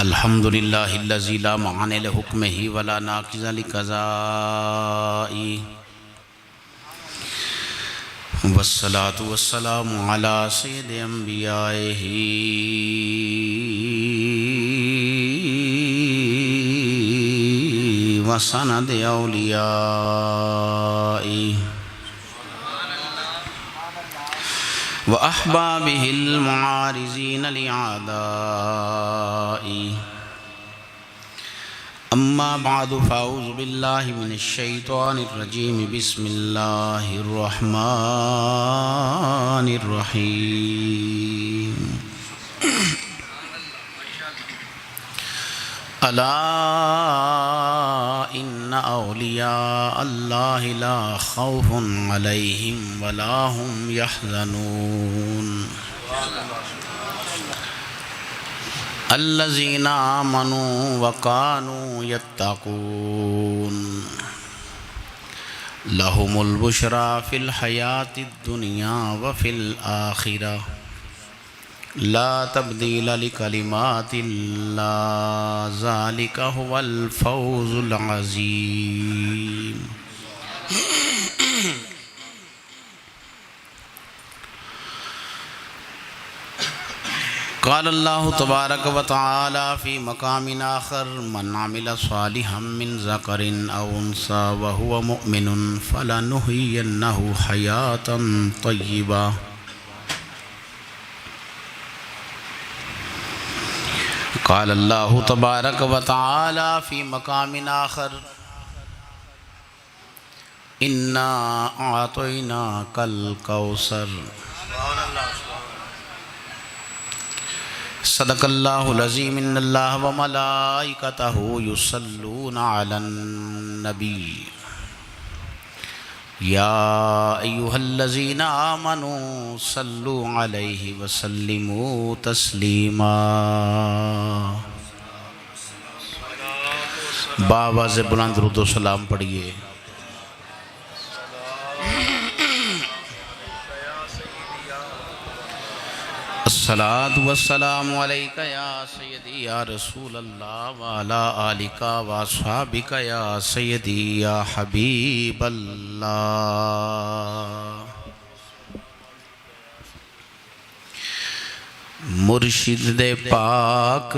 अल्हम्दुलिल्लाहिल्लज़ी ला माने लिहुक्मिही वला नाक़िज़ लिक़ज़ाई वस्सलातु वस्सलामु अला सय्यिदिल अंबियाइही व सनदिल औलियाई व अहबाबिहिल मुआरिज़ीन लिअदाई अम्मा बादु फ़अऊज़ु बिल्लाहि मिनश शैतानिर रजीम बिस्मिल्लाहिर रहमानिर रहीम अला इन्ना औलिया अल्लाहि ला खौफुन अलैहिम वला हुम यहज़नून अल्लज़ीना आमनू व कानू यत्तक़ून लहुमुल बुशरा फ़िल हयातिद दुनिया व फ़िल आखिरा ला तब्दील लिकलिमातिल्लाह ज़ालिका हुवल फ़ौज़ुल अज़ीम। क़ाल अल्लाहु तबारक व तआला फ़ी मक़ामिन आख़र मन अमिल सालिहम मिन ज़करिन औ उन्सा व हुव मुअमिनुन फ़लनुहयिन्नहु हयातन तय्यिबा। क़ाल अल्लाहु तबारक व तआला फ़ी मक़ामिन आख़र इन्ना आतैनाकल कौसर। सदक़ल्लाहुल अज़ीम। इन्नल्लाह व मलाइकतहु युसल्लूना अलन नबी या अय्युहल्लज़ीना आमनू सल्लु अलैहि व सल्लिमू तस्लीमा। बावाज़ बुलंद दुरूद व सलाम पढ़िए। अस्सलातु वस्सलामु अलैका या सय्यदी या रसूल अल्लाह व अला आलिका व अस्हाबिका या सय्यदी या हबीब अल्लाह। मुर्शिद दे पाक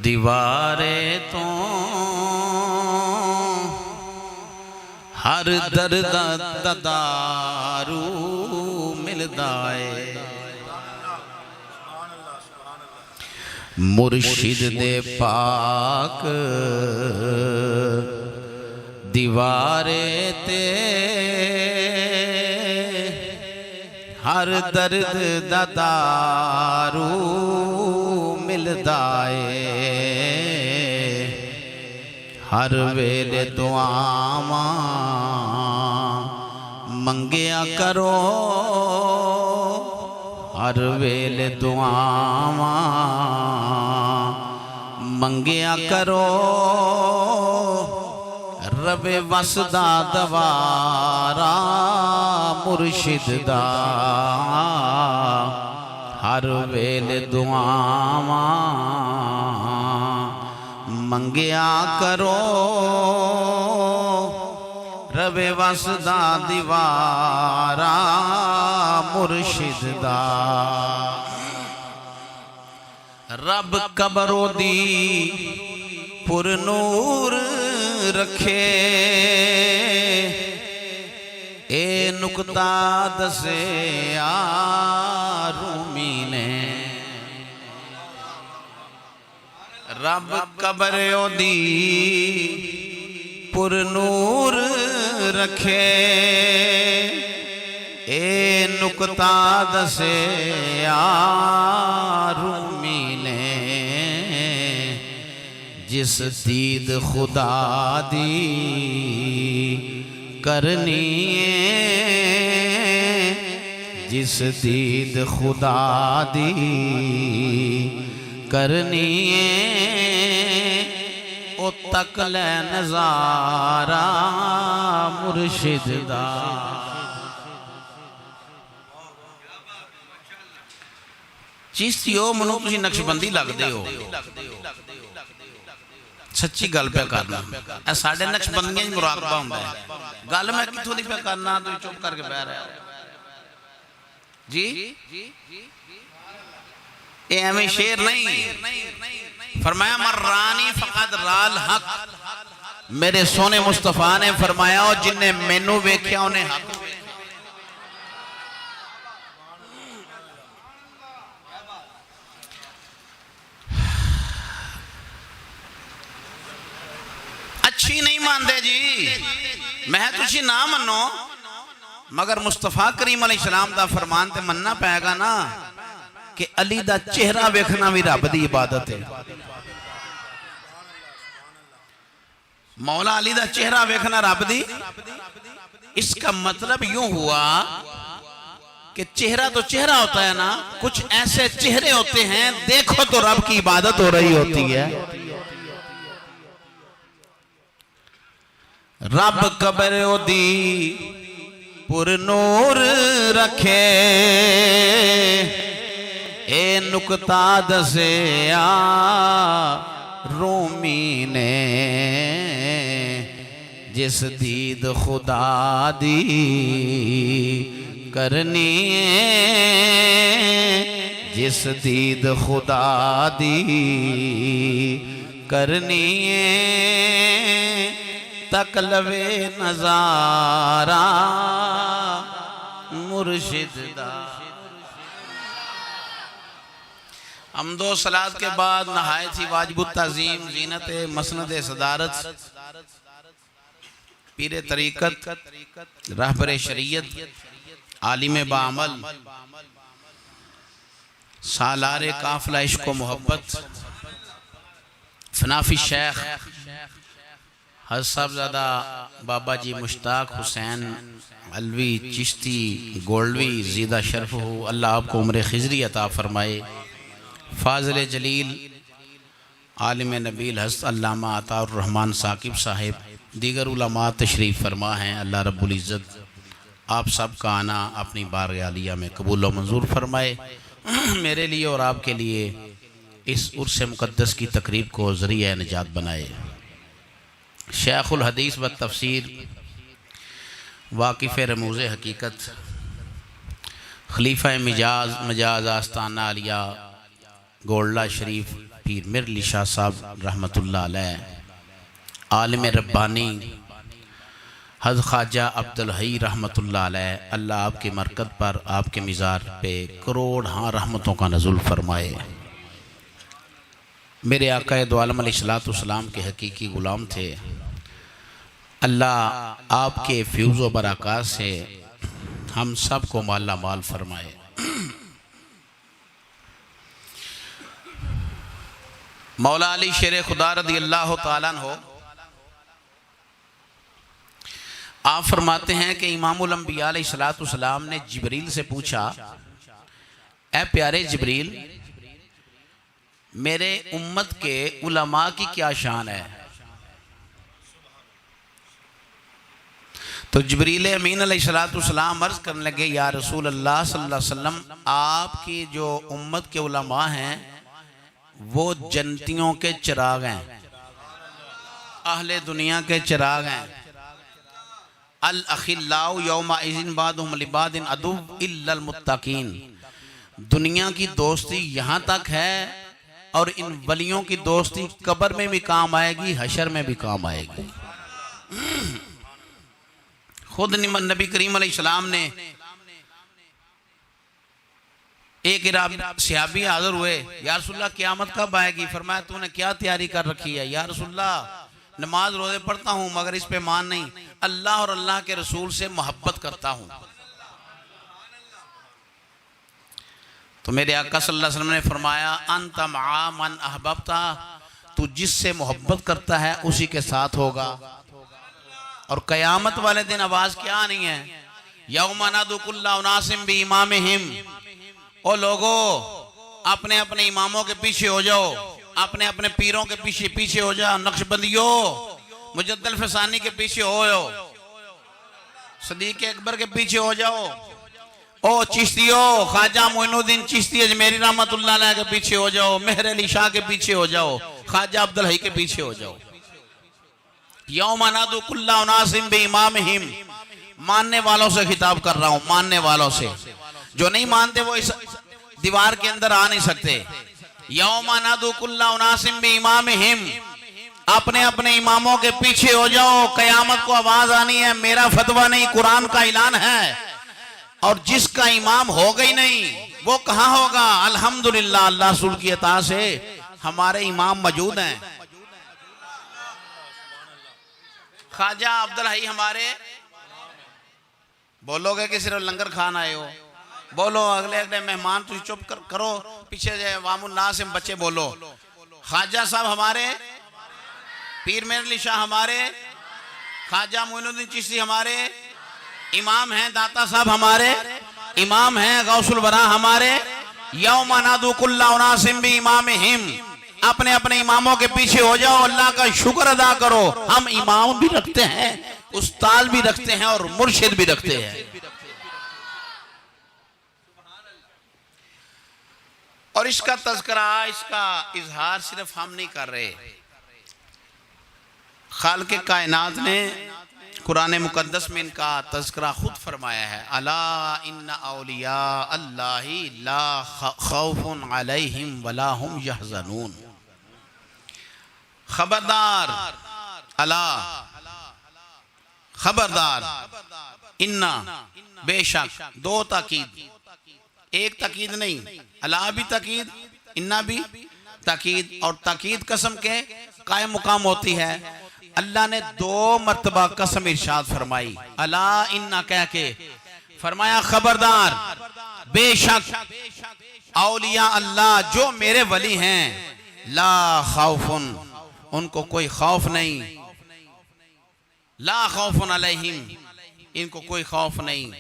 दीवारे तो हर दर्द दा दारू मिलदा है। मुर्शिद दे पाक दीवारे ते हर दर्द दा दारू मिलदा है। हर वेले दुआवां मंगिया करो, हर वेले दुआवां मंगिया करो। रबे वसदा दवारा मुर्शिद दा हर वेले दुआवां मंगिया करो। रवे वसदा दीवारा मुर्शिद दा। रब कबरों दी पुर नूर रखे ए नुकता दसे रूमी ने। रब कबरों दी पुर नूर रखे ए नुकता दसे रूमी ने। जिस दीद खुदा दी करनी जिस दीद खुदा दी करनी ओ तक ले नजारा मुर्शिद दा। चिश्ती हो मनो तुसी नक्शबंदी लगदे हो, सच्ची गल पे करना। ए साडे नक्शबंदियां च मुराकबा हुंदा है। गल मैं कित्थों दी पे करना, तू चुप करके बह रहा जी। ये एवें शेर नहीं, फरमाया मर्रानी फकद राल हक। मेरे सोने मुस्तफा ने फरमाया जिन्हें मैनू वेख्या उन्हें हक। अच्छी नहीं मानते जी, मैं तुसी ना मनो, मगर मुस्तफा करीम अलैहिस्सलाम दा फरमान ते मनना पैगा ना कि अली दा चेहरा वेखना भी रब दी इबादत है। मौला अली दा चेहरा वेखना रब दी। इसका मतलब यूं हुआ कि चेहरा तो चेहरा होता है ना, कुछ ऐसे चेहरे होते हैं देखो तो रब की इबादत हो रही होती है। रब कबर ओदी पुर नूर रखे, ए नुकता दसिया रूमी ने, जिस दीद खुदा दी करनी है, जिस दीद खुदा दी करनी है, तक लवे नजारा मुर्शिद दा। हमदो सलात के बाद नहायत ही वाजिबुत ताज़ीम ज़ीनत मसनद सदारत पीरे तरीक़त रहबर शरीयत आलिम बाअमल सालारे काफ़िला इश्क़ व मोहब्बत फनाफी शेख हज़रत साहबज़ादा बाबा जी मुश्ताक हुसैन अलवी चिश्ती गोल्डवी ज़ीदा शर्फ हो, अल्लाह आपको उम्र खिज़री अता फ़रमाए। फ़ाज़िल जलील आलिम नबील हज़रत अल्लामा अताउर रहमान साकिब साहिब दीगर उलमा तशरीफ़ फरमा हैं। अल्लाह रब्बुल इज़्ज़त आप सब का आना अपनी बारगाह आलिया में कबूल व मंजूर फरमाए। मेरे लिए और आपके लिए इस उर्स मुक़द्दस की तकरीब को ज़रिया निजात बनाए। शेखुल हदीस व तफसीर वाकिफ़ रमूज़ हकीकत खलीफा मजाज आस्ताना आलिया गोल्डा शरीफ पीर मिरली शाह साहब रहमतुल्लाह अलैह, आलिम रब्बानी हज़रत ख्वाजा अब्दुल हई रहमतुल्लाह अलैह, अल्लाह आपकी मरकत पर आपके मिज़ार पे करोड़ हाँ रहमतों का नज़ुल फरमाए। मेरे आका दो आलम अलैहिस्सलाम के हकीकी ग़ुलाम थे। अल्लाह आपके फ्यूज़ व बरक़ात से हम सब को माला माल फरमाए। मौला अली शेर खुदा रज़ी अल्लाह ताला अन्हु आप फरमाते हैं कि इमामुल अंबिया अलैहिस्सलातु वस्सलाम ने जिब्रील से पूछा, ए प्यारे जिब्रील, मेरे उम्मत के उलमा की क्या शान है? तो जिब्रील अमीन अलैहिस्सलातु वस्सलाम अर्ज़ करने लगे, या रसूल अल्लाह सल्लल्लाहु अलैहि वसल्लम, आपकी जो उम्मत के उलमा हैं वो जन्नतियों के चिराग हैं, अहले दुनिया के चिराग हैं। अल अखिल्लाउ यौमा इज़िन बादुहुम लिबादिन अदु इल्लल मुत्तकीन। दुनिया की दोस्ती यहाँ तक है और इन वलियों की दोस्ती कब्र में भी काम आएगी, हशर में भी काम आएगी। खुद नबी करीम अलैहिस्सलाम ने एक सहाबी हाजिर हुए, या रसूलल्लाह क़यामत कब आएगी? फरमाया तूने क्या तैयारी कर रखी है? या रसूलल्लाह नमाज रोज़े पढ़ता हूँ मगर इस पे मान नहीं, अल्लाह और अल्लाह के रसूल से मोहब्बत करता हूँ। तो मेरे आका सल्लल्लाहु अलैहि वसल्लम ने फरमाया, अंत मआ मन अहबब्ता, तू जिससे मोहब्बत करता है उसी के साथ होगा। और क़यामत वाले दिन आवाज़ क्या नहीं है, यौमा नदउ कुल्ला उनासिम बिइमामिहिम, ओ लोगो अपने अपने इमामों के पीछे हो जाओ, अपने अपने पीरों के पीछे पीछे हो जाओ, नक्शबंदियों मुजद्दल फसानी के पीछे हो जाओ, सदीक अकबर के पीछे हो जाओ, ओ चिश्तियो, ख्वाजा मोइनुद्दीन चिश्ती अजमेरी रहमतुल्लाह अलैह के पीछे हो जाओ, मेहर अली शाह के पीछे हो जाओ, ख्वाजा अब्दुल हई के पीछे हो जाओ। यौमा नादु कुल्ला उनासिम बिइमामिहिम, मानने वालों से खिताब कर रहा हूं, मानने वालों से। जो नहीं मानते वो इस दीवार के अंदर आ नहीं सकते। यौमा नादु कुल्ला उनासिम बिइमामिहिम, अपने अपने इमामों के पीछे हो जाओ। कयामत को आवाज आनी है, मेरा फतवा नहीं, कुरान का ऐलान है। और जिसका इमाम हो गई नहीं वो कहां होगा? अल्हम्दुलिल्लाह, अल्लाह रसूल की अता से हमारे इमाम मौजूद हैं। ख्वाजा अब्दुल हई हमारे, बोलोगे कि सिर्फ लंगर खान आए हो? बोलो, अगले अगले मेहमान तुझे चुप करो, पीछे वामुन नास में बच्चे बोलो। ख्वाजा साहब हमारे, पीर मेहर अली शाह हमारे, ख्वाजा मोइनुद्दीन चिश्ती हमारे इमाम हैं, दाता साहब हमारे इमाम हैं, गौसुल वरा हमारे। यौमा नादु कुल्ला उनासिम बिइमामिहिम, अपने अपने इमामों के पीछे हो जाओ, अल्लाह का शुक्र अदा करो। हम इमाम भी रखते हैं, उस्ताद भी रखते हैं और मुर्शिद भी रखते हैं। और इसका तज़किरा, इसका इजहार सिर्फ हम नहीं कर रहे, खालिक़ कायनात ने कुरान मुकद्दस में इनका तज़किरा खुद फरमाया है। अला इन्ना औलिया अल्लाहि ला खौफुन अलैहिम वला हुम यहज़नून। खबरदार, अला खबरदार, इन्ना बेशक, दो ताकीद, एक ताकीद नहीं, अला भी ताकीद, इन्ना भी ताकीद। और ताकीद कसम के कायम मुकाम होती है। अल्लाह ने 2 मर्तबा कसम इरशाद फरमाई, अला इन्ना कह के फरमाया खबरदार, बेशक औलिया अल्लाह जो मेरे वली हैं, ला खौफुन, उनको कोई खौफ नहीं, ला खौफुन अलैहिम, इनको कोई खौफ नहीं।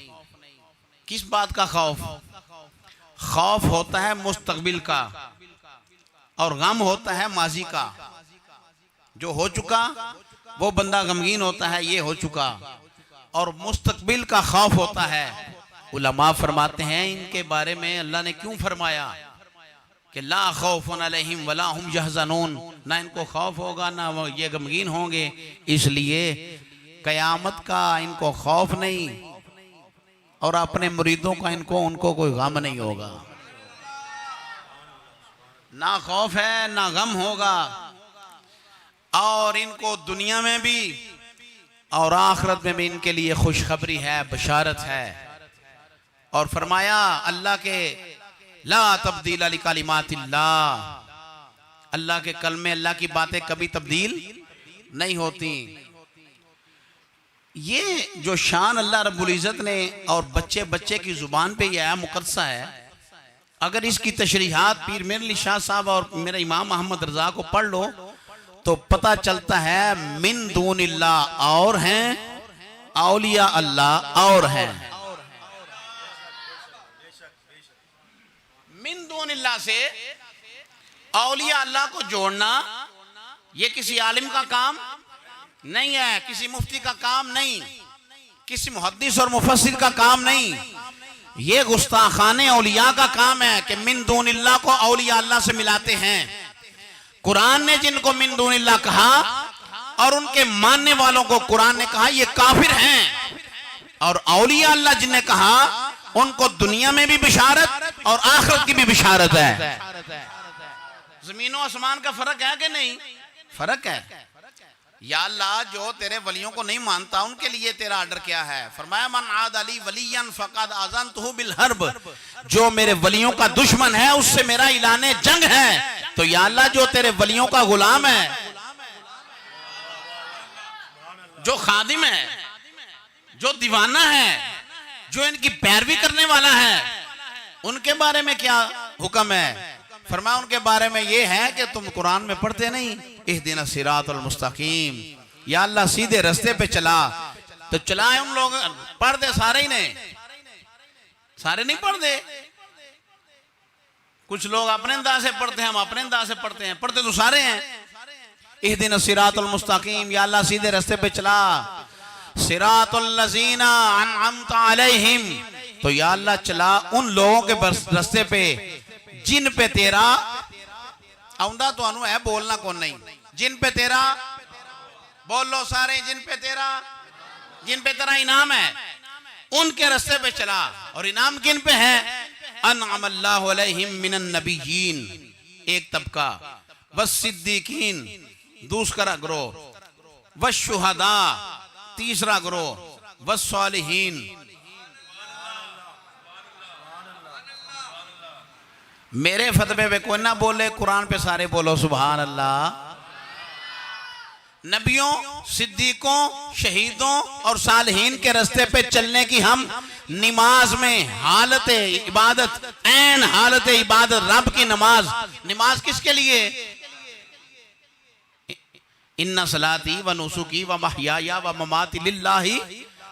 किस बात का खौफ? खौफ होता है मुस्तकबिल का और गम होता है माजी का। जो हो चुका वो बंदा गमगीन होता है, ये हो चुका। और मुस्तकबिल का खौफ होता है। उलमा फरमाते हैं इनके बारे में अल्लाह ने क्यों फरमाया कि ला खौफुन अलैहिम वला हुम यहज़नून, ना इनको खौफ होगा ना वो ये गमगीन होंगे। इसलिए कयामत का इनको खौफ नहीं और अपने मुरीदों का उनको कोई गम नहीं होगा। ना खौफ है ना गम होगा। और इनको दुनिया में भी और आखिरत में भी इनके लिए खुशखबरी है, बशारत है। और फरमाया अल्लाह के ला तब्दील लिकालिमातिल्लाह, अल्लाह के कलमे, अल्लाह की बातें कभी तब्दील नहीं होती। ये जो शान अल्लाह रब्बुल इज़्ज़त ने और बच्चे बच्चे की जुबान पे यह मुक़द्दसा है, अगर इसकी तशरीहात पीर मेहर अली शाह साहब और मेरे इमाम अहमद रजा को पढ़ लो तो पता चलता है मिन दूनिल्लाह और हैं, औलिया अल्लाह और हैं। मिन दूनिल्लाह से औलिया अल्लाह को जोड़ना ये किसी आलिम का काम नहीं है, किसी मुफ्ती का काम नहीं, किसी मुहद्दिस और मुफस्सिर का काम नहीं। ये गुस्ताखाने औलिया का काम है कि मिन दूनिल्लाह को औलिया अल्लाह से मिलाते हैं। कुरान ने जिनको मिन दूनिल्लाह कहा और उनके मानने वालों को कुरान ने कहा ये काफिर हैं। और औलिया अल्लाह जिन्हें कहा उनको दुनिया में भी बिशारत और आखिरत की भी बिशारत है। जमीनों आसमान का फर्क है कि नहीं? फर्क है। या अल्लाह जो तेरे वलियों को नहीं मानता उनके लिए तेरा ऑर्डर क्या है? फरमाया मन आद अली वलियन फक़द आज़नतहु बिल हर्ब, जो मेरे वलियों का दुश्मन है उससे मेरा ऐलाने जंग है। तो या अल्लाह जो तेरे वलियों का गुलाम है, जो खादिम है, जो दीवाना है, जो इनकी पैरवी करने वाला है, उनके बारे में क्या हुक्म है? फरमाया उनके बारे में ये है कि तुम कुरान में पढ़ते नहीं इहदिना सिरातल मुस्तकीम, या अल्लाह सीधे रास्ते पे चला। तो चलाए उन लोग, पढ़ दे सारे ही ने, सारे नहीं पढ़ दे। कुछ लोग अपने अंदाज से पढ़ते हैं, हम अपने अंदाज से पढ़ते हैं, पढ़ते तो सारे हैं। इहदिना सिरातल मुस्तकीम, या अल्लाह सीधे रास्ते पे चला। सिरातल लज़ीना अनअमता अलैहिम, तो या अल्लाह चला उन लोगों के रस्ते पे जिन पे तेरा आउंदा तो है बोलना कौन नहीं, जिन पे तेरा बोल लो सारे, जिन पे तेरा इनाम है उनके रास्ते पे चला। और इनाम किन पे है? अनअमल्लाहु अलैहिम मिनन नबिय्यीन एक तबका, वस सिद्दीकीन दूसरा ग्रोह, वस शुहदा तीसरा ग्रोह, वस सालिहीन। मेरे फतवे पे कोई ना बोले, कुरान पे सारे बोलो सुभान अल्लाह। नबियों, सिद्दीकों, शहीदों और सालिहीन के रास्ते पे चलने की हम नमाज में हालत इबादत, ऐन हालत इबादत, रब की नमाज किसके लिए? इन्ना सलाती व नुसुकी व महयाया व ममाती लिल्लाहि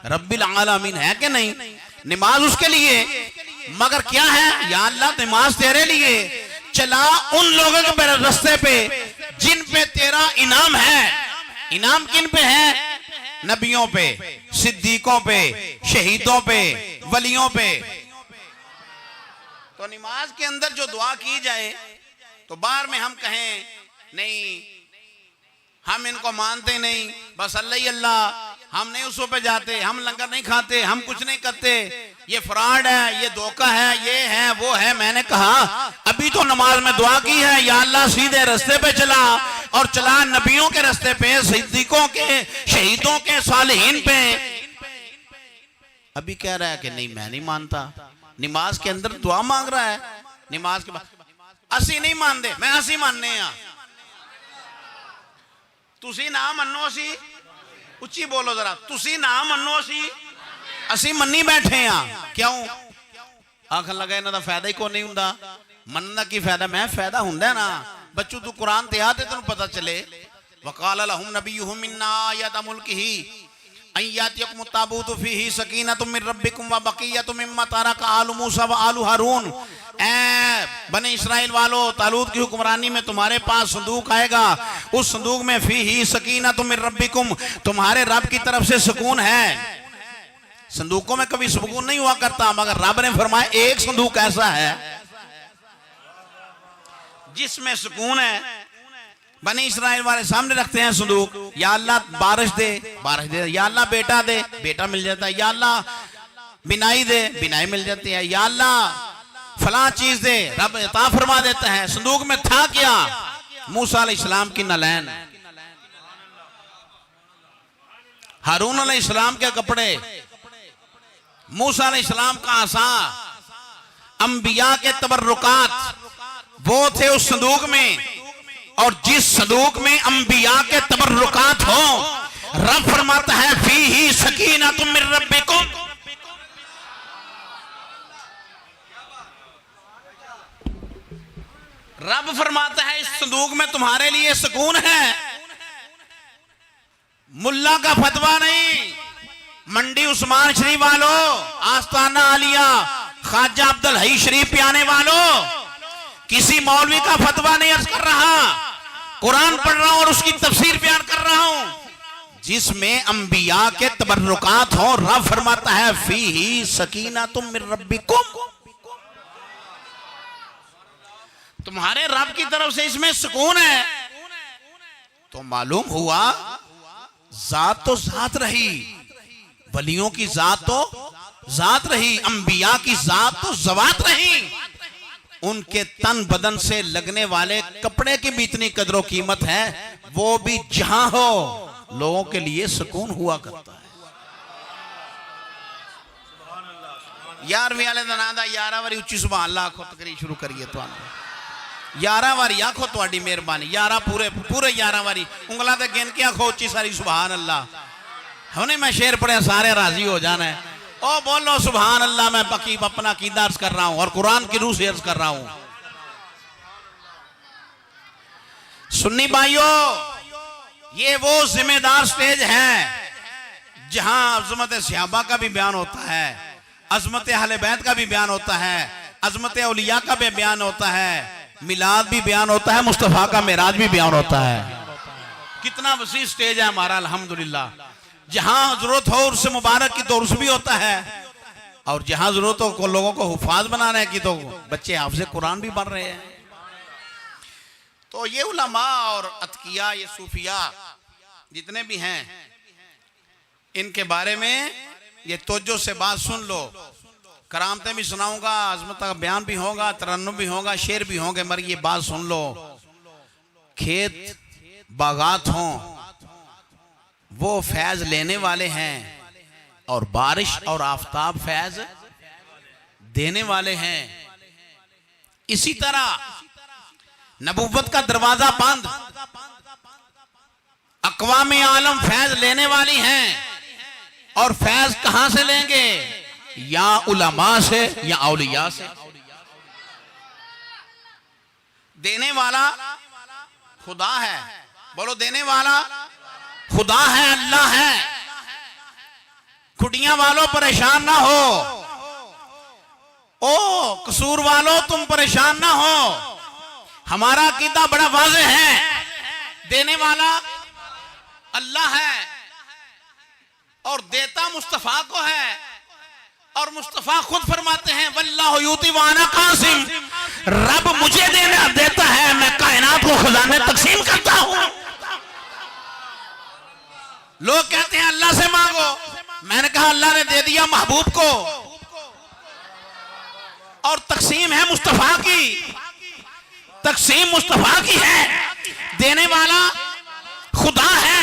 रब्बिल आलमीन, है कि नहीं? नमाज उसके लिए, मगर क्या है? या अल्लाह नमाज तेरे लिए, चला उन लोगों के रास्ते पे जिन पे तेरा इनाम है। इनाम किन पे है? नबियों पे, सिद्दीकों पे, शहीदों पे, वलियों पे। तो नमाज के अंदर जो दुआ की जाए तो बार में हम कहें नहीं हम इनको मानते नहीं, बस अल्लाह ही अल्लाह, हम नहीं उसों पे जाते, हम लंगर नहीं खाते, हम कुछ नहीं करते, ये फ्रॉड है, ये धोखा है, ये है वो है। मैंने कहा अभी तो नमाज में दुआ की है, या अल्लाह सीधे रास्ते पे चला, और चला नबियों के रास्ते पे, सिद्दीकों के, शहीदों के, सालिहीन पे। अभी कह रहा है कि नहीं मैं नहीं मानता, नमाज के अंदर दुआ मांग रहा है। नमाज के बाद असी नहीं मानते, मैं असी मानने आ, तुसी ना मनो, असी उच्ची बोलो जरा, तुसी ना मनो असी मन्नी बैठे हैं। क्यों? आखन लगा इन्हां दा फायदा ही कोई नहीं हुंदा। मनना की फायदा? मैं फायदा हुंदा ना बच्चू, तू कुरान ते आ ते तैनूं पता चले। वकाल लहुम नबियुहुम मिन्ना आयत मुल्किही अय्यातिकुम ताबूतु फीही सकीनतुम मिन रब्बिकुम व बकियतुम मिम्मा तरक आलु मूसा व आलु हारून। ए बने इस्राएल वालों, तालूत की हुक्मरानी में तुम्हारे पास संदूक आएगा, उस संदूक में फीही सकीनतुम मिन रब्बिकुम, तुम्हारे रब की तरफ से सुकून है। संदूकों में कभी सुकून नहीं हुआ करता, मगर रब ने फरमाया एक संदूक ऐसा है जिसमें सुकून है। बनी इस्राएल वाले सामने रखते हैं संदूक, या अल्लाह बारिश दे, बारिश दे, या अल्लाह बेटा दे, बेटा मिल जाता है, या अल्लाह बिनाई दे, बिनाई मिल जाती है, या अल्लाह फलां चीज दे, रब अता फरमा देता है। संदूक में था क्या? मूसा अलैहिस्सलाम की नलैन, हारून अलैहिस्सलाम के कपड़े, मूसा अलैहिस्सलाम का आसा, अंबिया के तबर्रुकात वो थे उस संदूक में। और जिस संदूक में अंबिया के तबर्रुकात हो, रब फरमाता है फीही सकीनतुम मिन रब्बिकुम, रब फरमाता है इस संदूक में तुम्हारे लिए सुकून है। मुल्ला का फतवा नहीं, मंडी उस्मान शरीफ वालों, आस्ताना आलिया ख्वाजा अब्दुल हई शरीफ पे आने वालों, किसी मौलवी का फतवा नहीं अर्ज कर रहा, कुरान पढ़ रहा हूं और उसकी तफसीर बयान कर रहा हूं जिसमें अंबिया के तबर्रुकात हो। रब फरमाता है फीही सकीनतुम मिन रब्बिकुम, तुम्हारे रब की तरफ से इसमें सुकून है। तो मालूम हुआ जात तो जात रही, वलियों की जात तो जात रही, अंबिया की जात तो जवात रही। उनके तन बदन से लगने वाले कपड़े की भी इतनी कदर कीमत है, वो भी जहां हो लोगों के लिए सुकून हुआ करता है। 11वीं वाले दिन आंदा 11 वारी उच्ची सुभान अल्लाह आखो, तकरीर शुरू करिए। तो 11 वारी आखो, तुम्हारी मेहरबानी। 11 पूरे 11 वारी उंगला ते गिन के आखो उच्ची सारी सुभान अल्लाह। हमने मैं शेर पढ़े सारे राजी हो जाना है। ओ बोलो सुभान अल्लाह। मैं बाकी अपना कीदा अर्ज कर रहा हूं और कुरान की रूह से अर्ज कर रहा हूं। सुन्नी भाइयों, ये वो जिम्मेदार स्टेज है जहां अजमत सहाबा का भी बयान होता है, अजमत अहले बैत का भी बयान होता है, अजमत औलिया का भी बयान होता है, मिलाद भी बयान होता है, मुस्तफा का मेराज भी बयान होता है। कितना वसी स्टेज है हमारा अल्हम्दुलिल्लाह। जहां जरूरत हो उर्स मुबारक की तो उर्स भी होता है, और जहां जरूरत हो लोगों को हुफाज बनाने की तो बच्चे हाफिज़ कुरान भी बन रहे हैं। तो ये उलमा और अतकिया, ये सूफिया जितने भी हैं, इनके बारे में ये तवज्जो से बात सुन लो। करामतें भी सुनाऊंगा, अज़मत का बयान भी होगा, तरन्नुम भी होगा, शेर भी होंगे, मगर ये बात सुन लो। खेत बागात हों वो फैज़ लेने वाले हैं, और बारिश और आफताब फैज़ देने वाले हैं। इसी तरह नबुव्वत का दरवाजा बंद, अक़वाम आलम फैज़ लेने वाली हैं, और फैज़ कहां से लेंगे? या उलमा से या औलिया से। देने वाला खुदा है, बोलो देने वाला खुदा है, अल्लाह है। खुटियां वालों परेशान ना हो, ओ कसूर वालों तुम परेशान ना हो। हमारा अकीदा बड़ा वाज़ेह है, देने वाला अल्लाह है और देता मुस्तफा को है। और मुस्तफा खुद फरमाते हैं वल्लाहु युती व अना कासिम, रब मुझे देता है, मैं कायनात को खजाने तकसीम करता हूं। लोग कहते हैं अल्लाह से मांगो, मैंने कहा अल्लाह ने दे दिया महबूब को, और तकसीम है मुस्तफा की, तकसीम मुस्तफा की है। देने वाला खुदा है,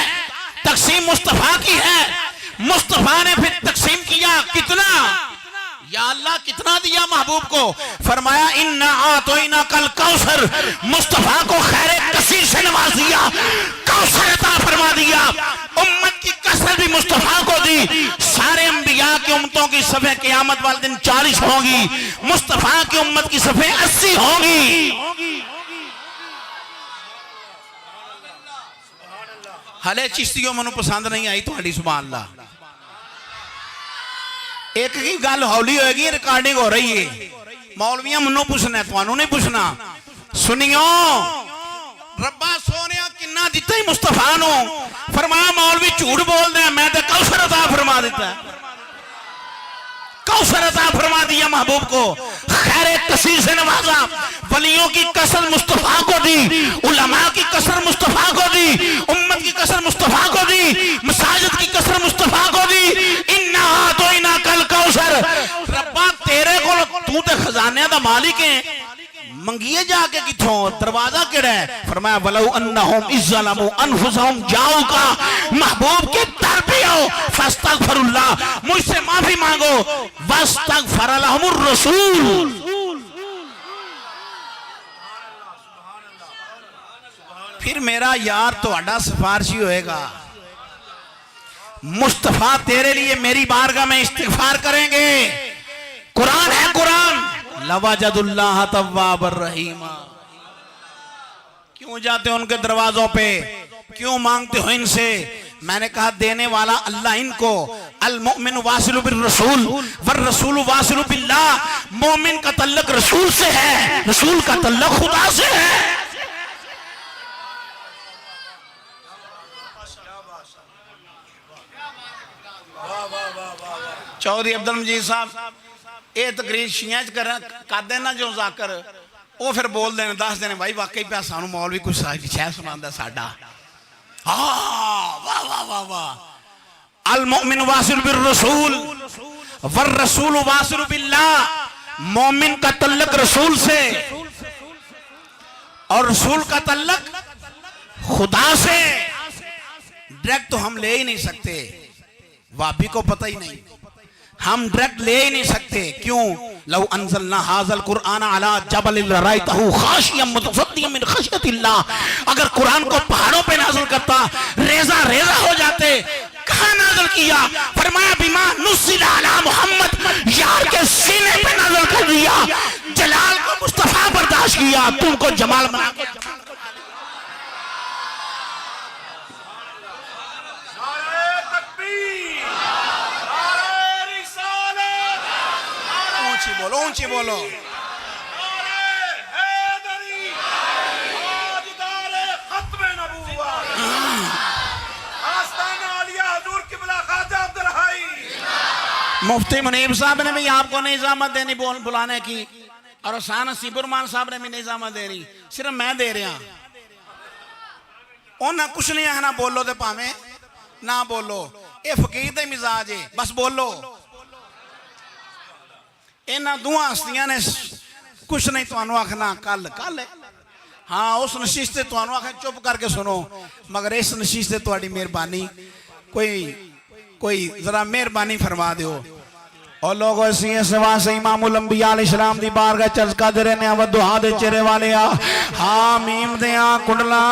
तकसीम मुस्तफा की है। मुस्तफा ने फिर तकसीम किया कितना? या अल्लाह कितना दिया महबूब को? फरमाया इन्ना आतोइना कल कौसर, मुस्तफा को खैर कसीर से नवाज दिया, कौसर अता फरमा दिया। उम्मत की कसरत भी मुस्तफा को दी। सारे अंबिया की उम्मतों की सफ़े क़यामत वाले दिन 40 होंगी, मुस्तफा की उम्मत की सफ़े 80 होंगी। हले चिश्तियों मनु पसंद नहीं आई तो सुभान अल्लाह। एक की गल हौली होगी, रिकॉर्डिंग हो रही है, मौलवियां मनु पूछना है, तुहानू नहीं पूछना। सुनियो, रब्बा सोने किन्ना दिता ही मुस्तफा नु। फरमाया मौलवी झूठ बोल रहे हैं, मैं तो कौसर अता फरमा देता है, कौसर अता फरमा दिया महबूब को, खैर कसीर से नवाजा। वलियों की कसर मुस्तफा को दी, उलमा की कसर मुस्तफा को दी, उम्मत की कसर मुस्तफा को दी, मसाजिद की कसर मुस्तफा को दी। इन्ना तो इना कल कौसर, रब्बा तेरे को तू तो खजाने का मालिक है, मंगिए जाके किथों, दरवाजा केड़ा है? फरमाया वलौ अन्नहुम इज़्ज़लमू अनफुसहुम जाऊका, महबूब के दर पे आओ, फस्तगफिरुल्लाह, मुझसे माफी मांगो, वस्तगफर लहुमुर रसूल। फिर मेरा यार तोड़ा सिफारशी होएगा, मुस्तफा तेरे लिए मेरी बारगाह में इस्तिगफार करेंगे। कुरान है, कुरान लवजदुल्लाह तव्वाबर रहीमा। क्यों जाते हो उनके दरवाजों पे, क्यों मांगते हो इनसे? मैंने कहा देने वाला अल्लाह इनको, अल मुमिन वासिलु बिर रसूल वर रसूल वासिलु बिल्लाह। मोमिन का तल्लक रसूल से है, रसूल का तल्लक खुदा से है। चौधरी अब्दुल मजीद साहब ये तकरीर शिया कर देना जो जाकर वो फिर बोल देने, दस देने भाई वाकई पे सानू मौलवी कुछ शह सुना साडा। वाह वाह वाह वाह। अल मुमिन वासिल बिर रसूल वर रसूल वासिल बिल्लाह। मोमिन का तल्लक रसूल से और रसूल का तल्लक खुदा से। डायरेक्ट तो हम ले ही नहीं सकते, वाबी को पता ही नहीं, हम डायरेक्ट ले ही नहीं सकते। क्यों? लौ अंज़लना हाज़ल कुरआन अला जबलिन लरायतहु खाशियम मुतसद्दियम मिन खशयतिल्लाह। अगर कुरान को पहाड़ों पे नाज़िल करता रेजा रेजा हो जाते। कहाँ नाज़िल किया? फरमाया बिमा नुज़िला अला मोहम्मद, यार के सीने पे नाज़िल कर दिया। जलाल को मुस्तफा बर्दाश्त किया, तुमको जमाल बना के बोलो, ऊंची बोलो। मुफ्ती मुनीब साहब ने भी आपको नहीं इजाजत देनी बुलाने की, और हसन नसीबुरमान साहब ने भी नहीं इजाजत देनी, सिर्फ मैं दे रहा। उन्हें कुछ नहीं है ना, बोलो तो भावे ना बोलो, ये फकीर का मिजाज है, बस बोलो। इन्होंने दोवां हस्तियां ने कुछ नहीं तो आखना, कल कल है। हाँ, उस नशीश से तो आखे चुप करके सुनो, मगर इस नशीश से थोड़ी मेहरबानी, कोई जरा मेहरबानी फरमा दो। और लोगों से इमामुल अंबिया अलैहिस्सलाम दी बारगाह चर्चा दे रहे ने दुआ दे चेहरे वाले आ, हाँ मीम दे आ कुंडला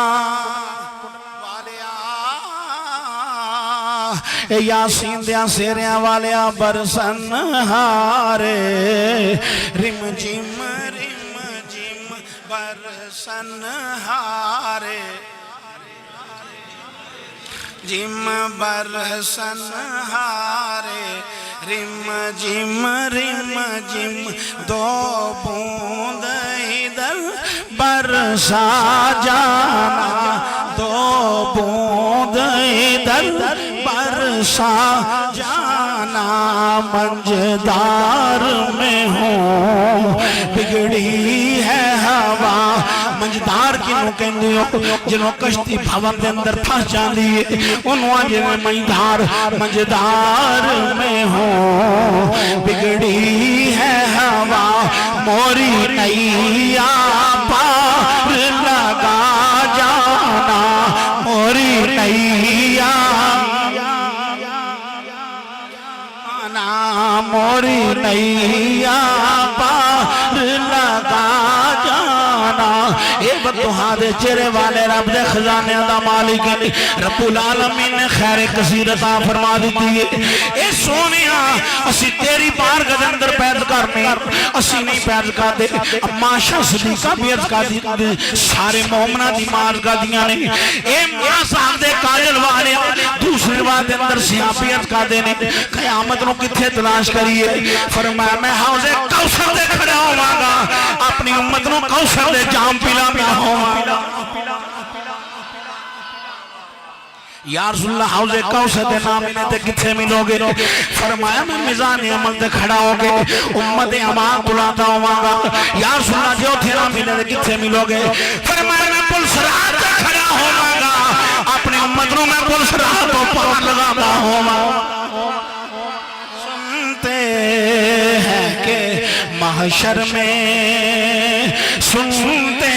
वाले आ, यासीन दे सेरिया वाले आ, बरसन हारे रिम जिम बरसन हारे जिम बरसन हारे रिम जिम दो बूंद इधर बरसा जाना, दो बूंद इधर बरसा जाना। मंजदार में हूँ बिगड़ी है हवा, मंजदार किनू कहंदे हो जिन्हों कश्ती भवन के अंदर फंस जाती है, उन्होंने जिवें मंजदार में हो बिगड़ी है हवा। मोरी नैया पार लगा जाना, मोरी नैया मोरी नैया पार लगा जाना। ये बतुहादे चेहरे वाले रब दे खजाने दा मालिक ने रब्बुल आलमीन ने खैर कसीर अता फरमा दी है। ए सोनिया असी तेरी बारगाह दे अंदर पैद करने, असी नहीं पैद करदे, अम्मा आयशा सिद्दीका भी अर्ज कर दी, सारे मोमना दी बारगाह दियां ने। ए मां साहब दे काजल वाले दूसरी बात दे अंदर सियापी अर्ज करदे ने, कयामत नु किथे तलाश करिए? फरमाया मैं हौजे कौसर दे खड़ा होवांगा, अपनी उम्मत नु कौसर दे जाम पिला होवांगा। या रसूलल्लाह हौजे कौसर दे ना मिले ते किथे मिलोगे? फरमाया मैं मिजान अमल ते खड़ा होके उम्मत अमान बुलाता होवांगा। या रसूलल्लाह जो थे ना मिले ते किथे मिलोगे? फरमाया मैं पुलिस रात ते खड़ा होवांगा, अपनी उम्मत नु मैं पुलिस रात तो पार लगाता होवांगा। हैं कि महशर में सुनते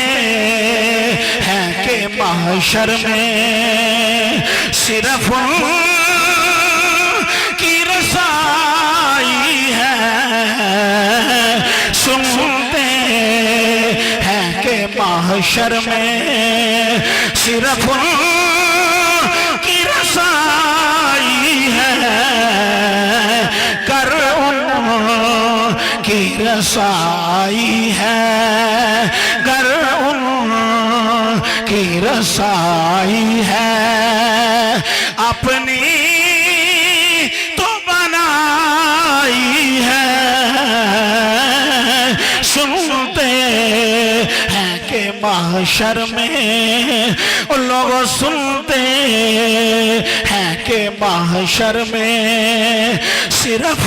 हैं कि महशर में सिर्फ की रसाई है, सुनते हैं कि महशर में सिर्फ की रसाई है, कर की रसाई है, गर की रसाई है, अपनी तो बनाई है। सुनते हैं कि महशर में लोग सुनते हैं कि महशर में सिर्फ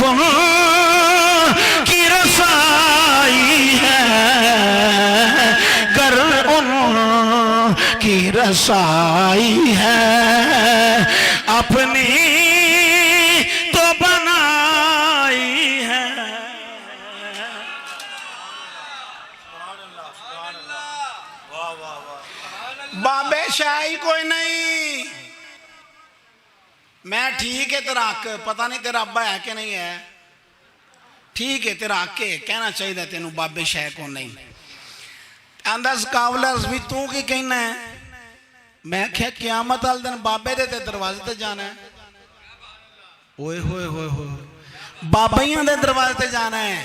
की रसाई है, गर की रसाई है, अपनी तो बनाई है। बाबे शाही कोई नहीं, मैं ठीक है तेरा हक, पता नहीं तेरा अब्बा है कि नहीं है, ठीक है तेरा हक है, कहना चाहिए तेनू बाबे शाह को नहीं। आंदस कावलस भी तू की कहना है? मैं क्या क़यामत वाले दिन बाबे दे ते दरवाजे ते जाना है? ओए होए होए होए, बाबियां दे दरवाजे ते जाना है,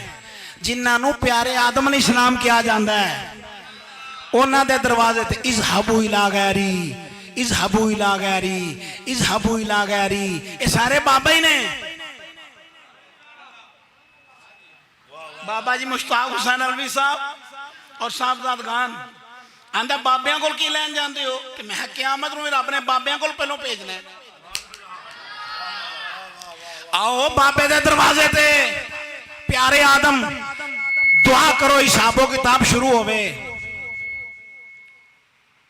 जिन्हां नू प्यारे आदम अलैहिस्सलाम किया जाता है, उन्हां दे दरवाजे ते इज़हबू इला गैरी, इज़हबू इला गैरी, इज़हबू इला गैरी, ये सारे बाबा ही ने। बाबा जी मुश्ताक हुसैन अलवी साहब और साहबजाद खान आंदा बाबियां कोल की लैन जाते हो? कि मैं क़यामत नूं रब ने बाबियां कोल पहलों भेजना है। आओ बाबे दे दरवाजे ते प्यारे आदम दुआ करो हिसाबो किताब शुरू होवे।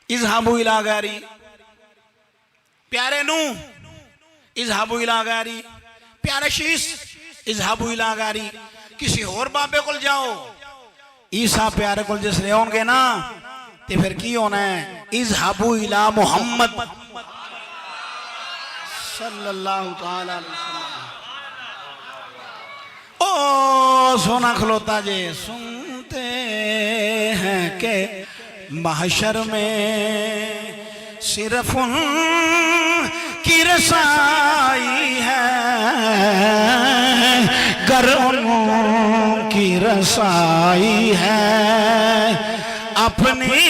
इज़हाबु इला गैरी प्यारे नू इज़हाबु इला गैरी प्यारे शीश इज़हाबु इला गैरी किसी और बाबे को जाओ। ईसा प्यारे को जिसले होंगे ना ते फिर की होना है इज़हाबु इला मुहम्मद सल्लल्लाहु तआला अलैहि वसल्लम। ओ सोना खलोता जे सुनते हैं के महशर में सिर्फ उनकी रसाई है, गर उनकी रसाई है अपनी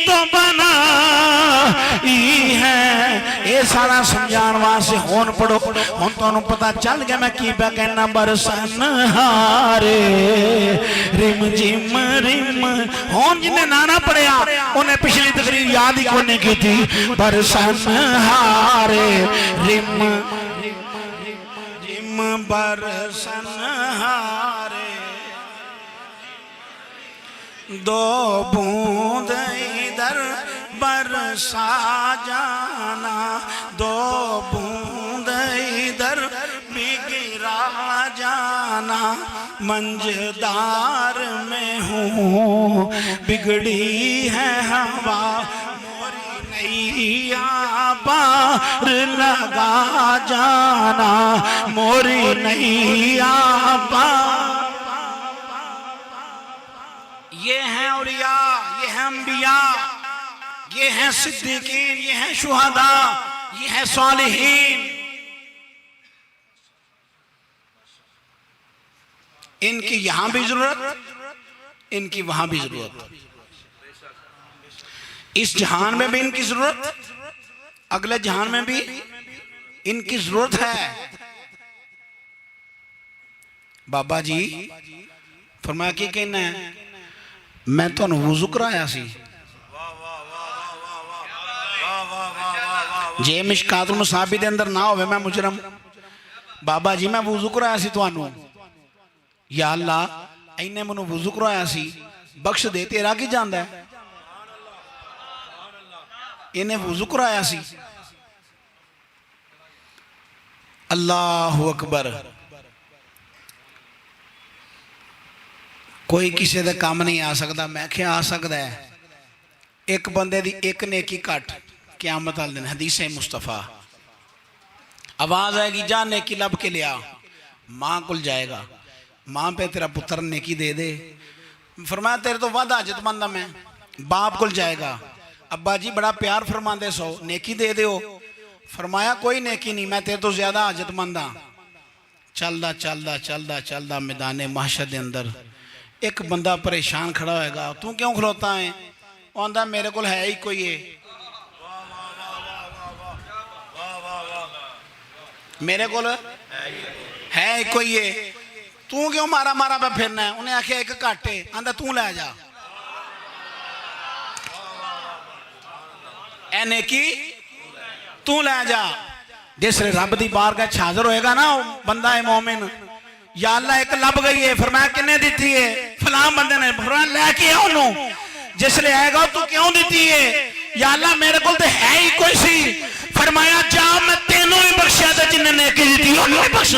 तो बनाई है। ये सारा समझाने वास्ते होन पढ़ो हुन तुहानू पता चल गया मैं की कहना। बरसन हारे रिम जिम रिम होन जिन्हें नाना पढ़िया उन्हें पिछली तकरीर याद ही कोने की थी। बरसन हारे रिम जिम बरसन हारे दो बूंद इधर बरसा जाना, दो बूंद इधर भी गिरा जाना। मंझदार में हूँ बिगड़ी है हवा, मोरी नैया पार लगा जाना, मोरी नैया पार। ये हैं औलिया, ये हैं अंबिया, ये हैं सिद्दीकीन, ये हैं शुहदा, ये हैं सालिहीन। इनकी यहां भी जरूरत, इनकी वहां भी जरूरत। इस जहान में भी इनकी जरूरत, अगले जहान में भी इनकी जरूरत है। बाबा जी फरमाया की कहना है मैं तो वुजू कराया सी जे मिशकातुल मसाबी दे अंदर ना होवे मैं मुजरम। बाबा जी मैं वुजू कराया सी तुहानू, या अल्लाह इन्हें मैनू वुजू कराया सी बख्श दे, तेरा की जांदा है। इन्हें वुजू कराया सी। अल्लाहु अकबर। कोई किसी दे काम नहीं आ सकता, मैं क्या आ सकता है। एक बंदे दी एक नेकी घट क़यामत वाले दिन हदीस मुस्तफा आवाज आएगी जा नेकी लब के लिया। माँ को जाएगा, माँ पे तेरा पुत्र नेकी दे दे। फरमाया तेरे तो वध हाजतमंद मैं। बाप को जाएगा, अब्बा जी बड़ा प्यार फरमाते सो नेकी दे दो। फरमाया कोई नेकी नहीं, मैं तेरे तो ज्यादा हाजतमंद हाँ। चलदा चलदा चलदा चलदा मैदान महशर के अंदर एक बंदा परेशान खड़ा होएगा। तू क्यों खलोता है? आंदा मेरे को है ही कोई है, मेरे को है ही कोई है, तू क्यों मारा मारा पे फिरना है? उन्हें आखिया एक घट है, आंदा तू लै जा। ए नेकी तू लै जा। जिसले रब दी बारगाह हाजिर होएगा ना बंदा है मोमिन, या अल्लाह एक लब गई है। फरमाया किन्ने दी है? फलां बंदे ने। फरमाया लैके आओ उन्होंने। जिसले आएगा तू क्यों दी है? या अल्लाह मेरे को तो है ही कोई सी। फरमाया जा मैं तेनों भी बख्शिया था जिन्हें नेकी दी उन्होंने बख्श।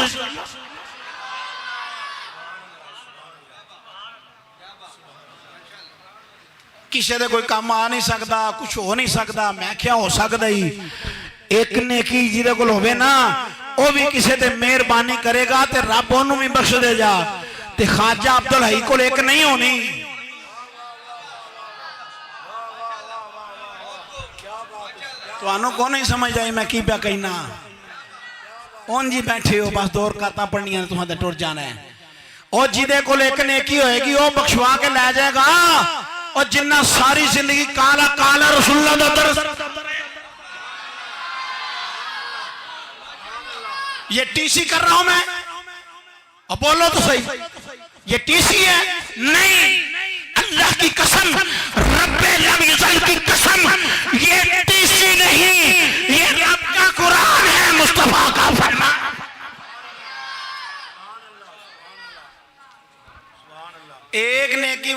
किसी दे कोई काम आ नहीं सकता, कुछ हो नहीं सकता। मैं क्या हो सकता ही एक नेकी जिदे कोल होवे ना वो भी किसी ते मेहरबानी करेगा ते रब ओनू भी बख्श दे जा। ते ख्वाजा अब्दुल हई कोल एक नहीं होनी। तुहानू को नहीं समझ आई मैं की प्या कहना। उन जी बैठे हो बस दो रकातां पढ़नियां तुहां टुर जाना है। और जिदे कोल एक नेकी होएगी वो बख्शवा के लै जाएगा। और जिन्ना सारी जिंदगी काला काला रसूलुल्लाह दा दर्द। ये टीसी कर रहा हूं मैं, अब बोलो तो सही ये टीसी है? नहीं, अल्लाह की कसम, रब्बे इज़्ज़त की कसम, ये टीसी नहीं, ये रब का कुरान है, मुस्तफा का फरमान।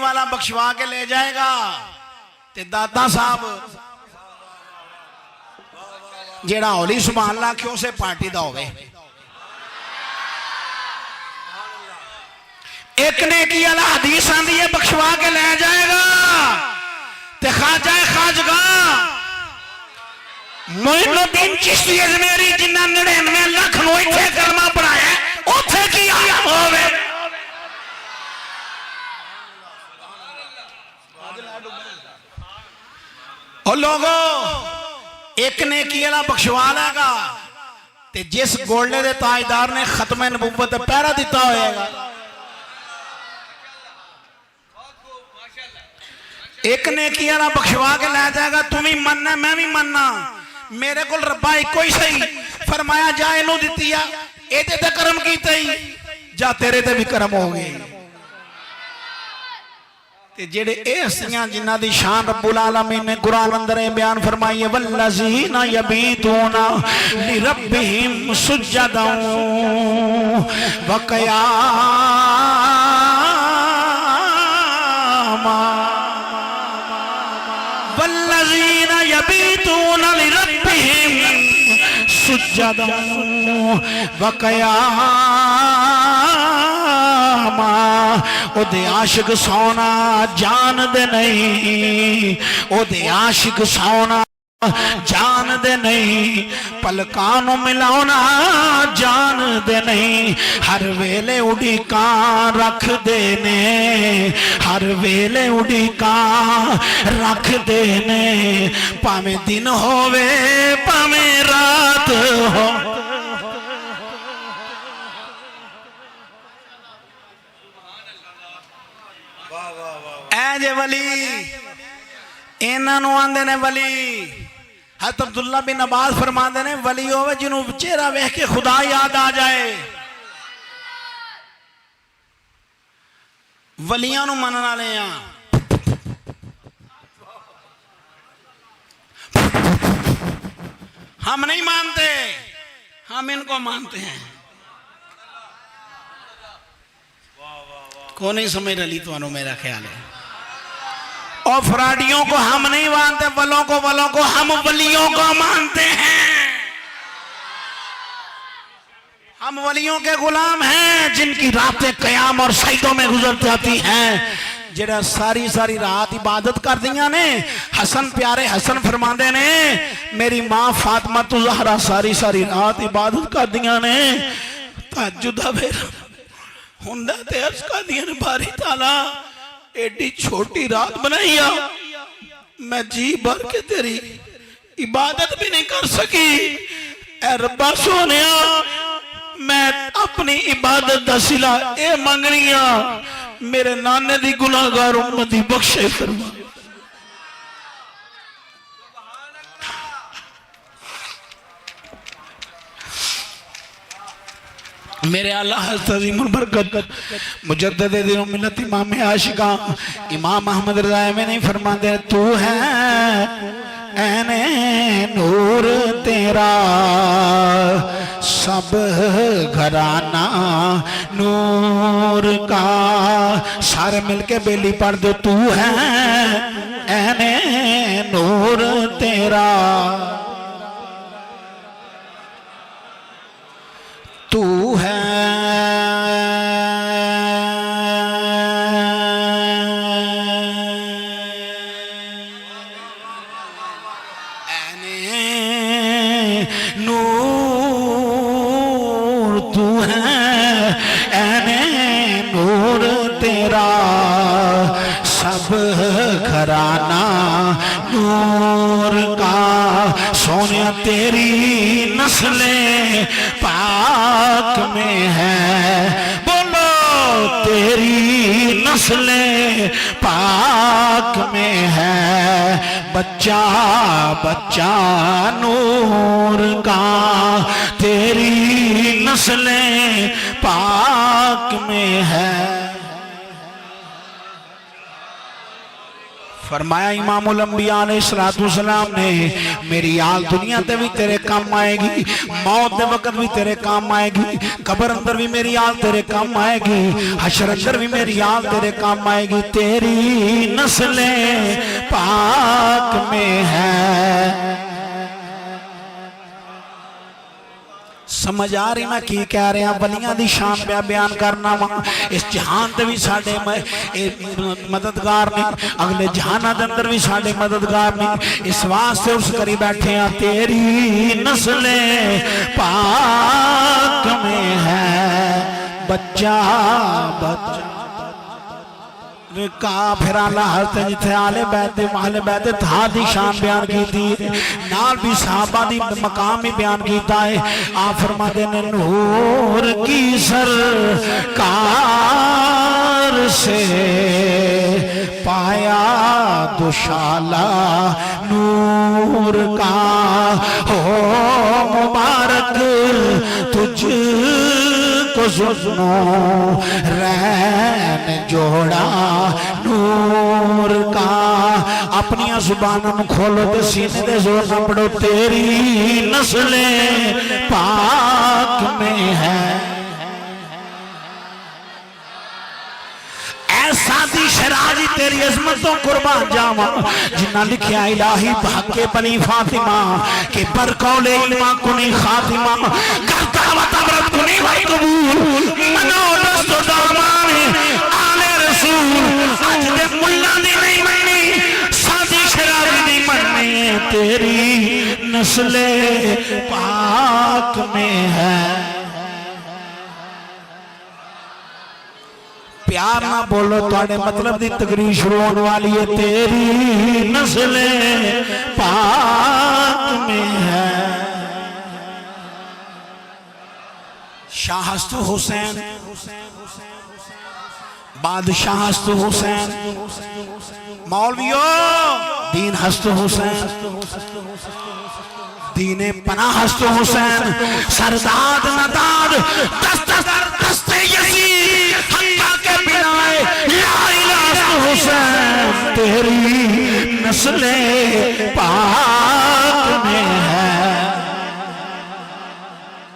वाला बख्शवा के ले जाएगा ते दाता साहब जेड़ा होली सुभान अल्लाह क्यों से पार्टी दा होवे। एक ने की अला हदीस आंदी है बख्शवा के ले जाएगा ते खाजा खाजगा मोइनुद्दीन चिश्ती अजमेरी जिन्ना 99 लाख नो इथे कलमा पढ़ाया उथे की आया होवे। ओ लोगो एक ने की अला बख्शवा लेगा ते जिस गोल्डे दे ताजदार ने खत्म नबूवत पहरा दिता होएगा। एक ने किया ना बख्शवा के ले जाएगा। तुम ही मनना मैं भी मनना मेरे को रब्बा एको ही सही फरमाया जा इनू दिती आ एते ते कर्म कीते ही जा तेरे ते भी कर्म हो गए। ते जेड़े ए हस्तियां जिन्हां दी शान रब्बुल आलमीन ने कुरान अंदर बयान फरमाई है वल्लज़ीना यबीतूना लिरब्बिहिम सुज्जदन व क़ियामा वल्लज़ीना यबीतूना लिरब्बिहिम सुज्जदन व क़ियामा। ओदे आशिक सोना जान दे नहीं ओदे आशिक सोना जान दे नहीं पलकां नूं मिलाउणा जान दे नहीं। हर वेले उड़ीकां रख दे ने हर वेले उड़ीकां रख दे ने भावें दिन होवे भावें रात हो। ऐ जे वली इन्हां नूं आंदे ने वली। हज़रत अब्दुल्ला बिन अब्बास फरमाते ने वली होवे जिन्हों चेहरा वेख के खुदा याद आ जाए। वलियां नूं मनन वाले आ हम नहीं मानते हम इनको मानते हैं। कौन नहीं समझ रही तो मेरा ख्याल है। और फराडियों को हम नहीं मानते वलों को हम वलियों को मानते हैं। हम वलियों के गुलाम हैं जिनकी रातें कयाम और सजदों में गुजर जाती हैं। जेड़ा सारी सारी रात इबादत कर दिया ने। हसन प्यारे हसन फरमाते ने मेरी मां फातिमा तो ज़हरा सारी सारी रात इबादत कर दिया ने। तहज्जुद दा वेला हुंदा ते अर्ज़ कर दिया ने बारी ताला एडी छोटी रात बनाई आ मैं जी भर के तेरी इबादत भी नहीं कर सकी। ऐ रब्बा सोनिया मैं अपनी इबादत दा सिला ए मंगनी आ मेरे नाने दी गुनाहगार उम्मत दी बख्शे फरमा। मेरे आला हज़रत अज़ीमुल बरकत मुजद्दिद दीन मिल्लत इमाम आशिका इमाम अहमद रज़ा में नहीं फरमाते तू है ऐने नूर तेरा सब घराना नूर का। सारे मिलके बेली पढ़ दो तू है ऐने नूर तेरा तू है नूर तू है ऐने नूर तेरा सब घराना नूर का। सोने तेरी नस्लें पाक में है बोलो तेरी नस्लें पाक में है। बच्चा बच्चा नूर का तेरी नस्लें पाक में है। फरमाया इमामुल अंबिया अलैहिस्सलाम ने मेरी आल दुनिया ते भी तेरे काम आएगी, मौत दे वक्त भी तेरे काम आएगी, कब्र अंदर भी मेरी आल तेरे काम आएगी, हशर अंदर भी मेरी आल तेरे काम आएगी। तेरी नस्लें पाक में है। समझ आ रही मैं की कह रहा? वलियां दी शान पे बयान करना वा। इस जहान ते भी साडे मददगार ने, अगले जहाना दे अंदर भी साडे मददगार ने। इस वास्ते उस करी बैठे हैं तेरी नस्लें पाक में है। बच्चा बच्चा काफिरा लाहौर जिथे आले बैत था दी शान बयान की थी, नाल भी सहाबा दी मकाम भी बयान किया है। आ फरमाते ने नूर की सरकार से पाया दुशाला नूर का, हो मुबारक तुझ को सुनो रैन जोड़ा नूर का। अपनी जुबानों खोलो तो सीने दे जोर न पड़ो। तेरी नस्लें पाक में है। सादी शराजी तेरी अजमतों कुर्बान जावा, जिन्ना लिखिया इलाही भाग्य बनी फातिमा के पर कौले इल्मा कुनी खातिमा करता वतबरत कुनी भाई कबूल मनो दस्तो दामाने आले रसूल। आज दे मुल्ला दी नहीं मननी, सादी शराजी दी मननी। तेरी नस्ले पाक में है। प्यार ना बोलो थोड़े मतलब दी तकरीर शुरू होने वाली है। तेरी नस्लें पाक में है। शाहस्तु हुसैन बादशाह हस्तु हुसैन, मौलवियो दीन हस्तु हुसैन, दीने पना हस्तु हुसैन, सरदाद नदाद दस्ते यजीद हत्ता के बिनाए ला इलाहा हुसैन। तेरी नस्ले पाक में है।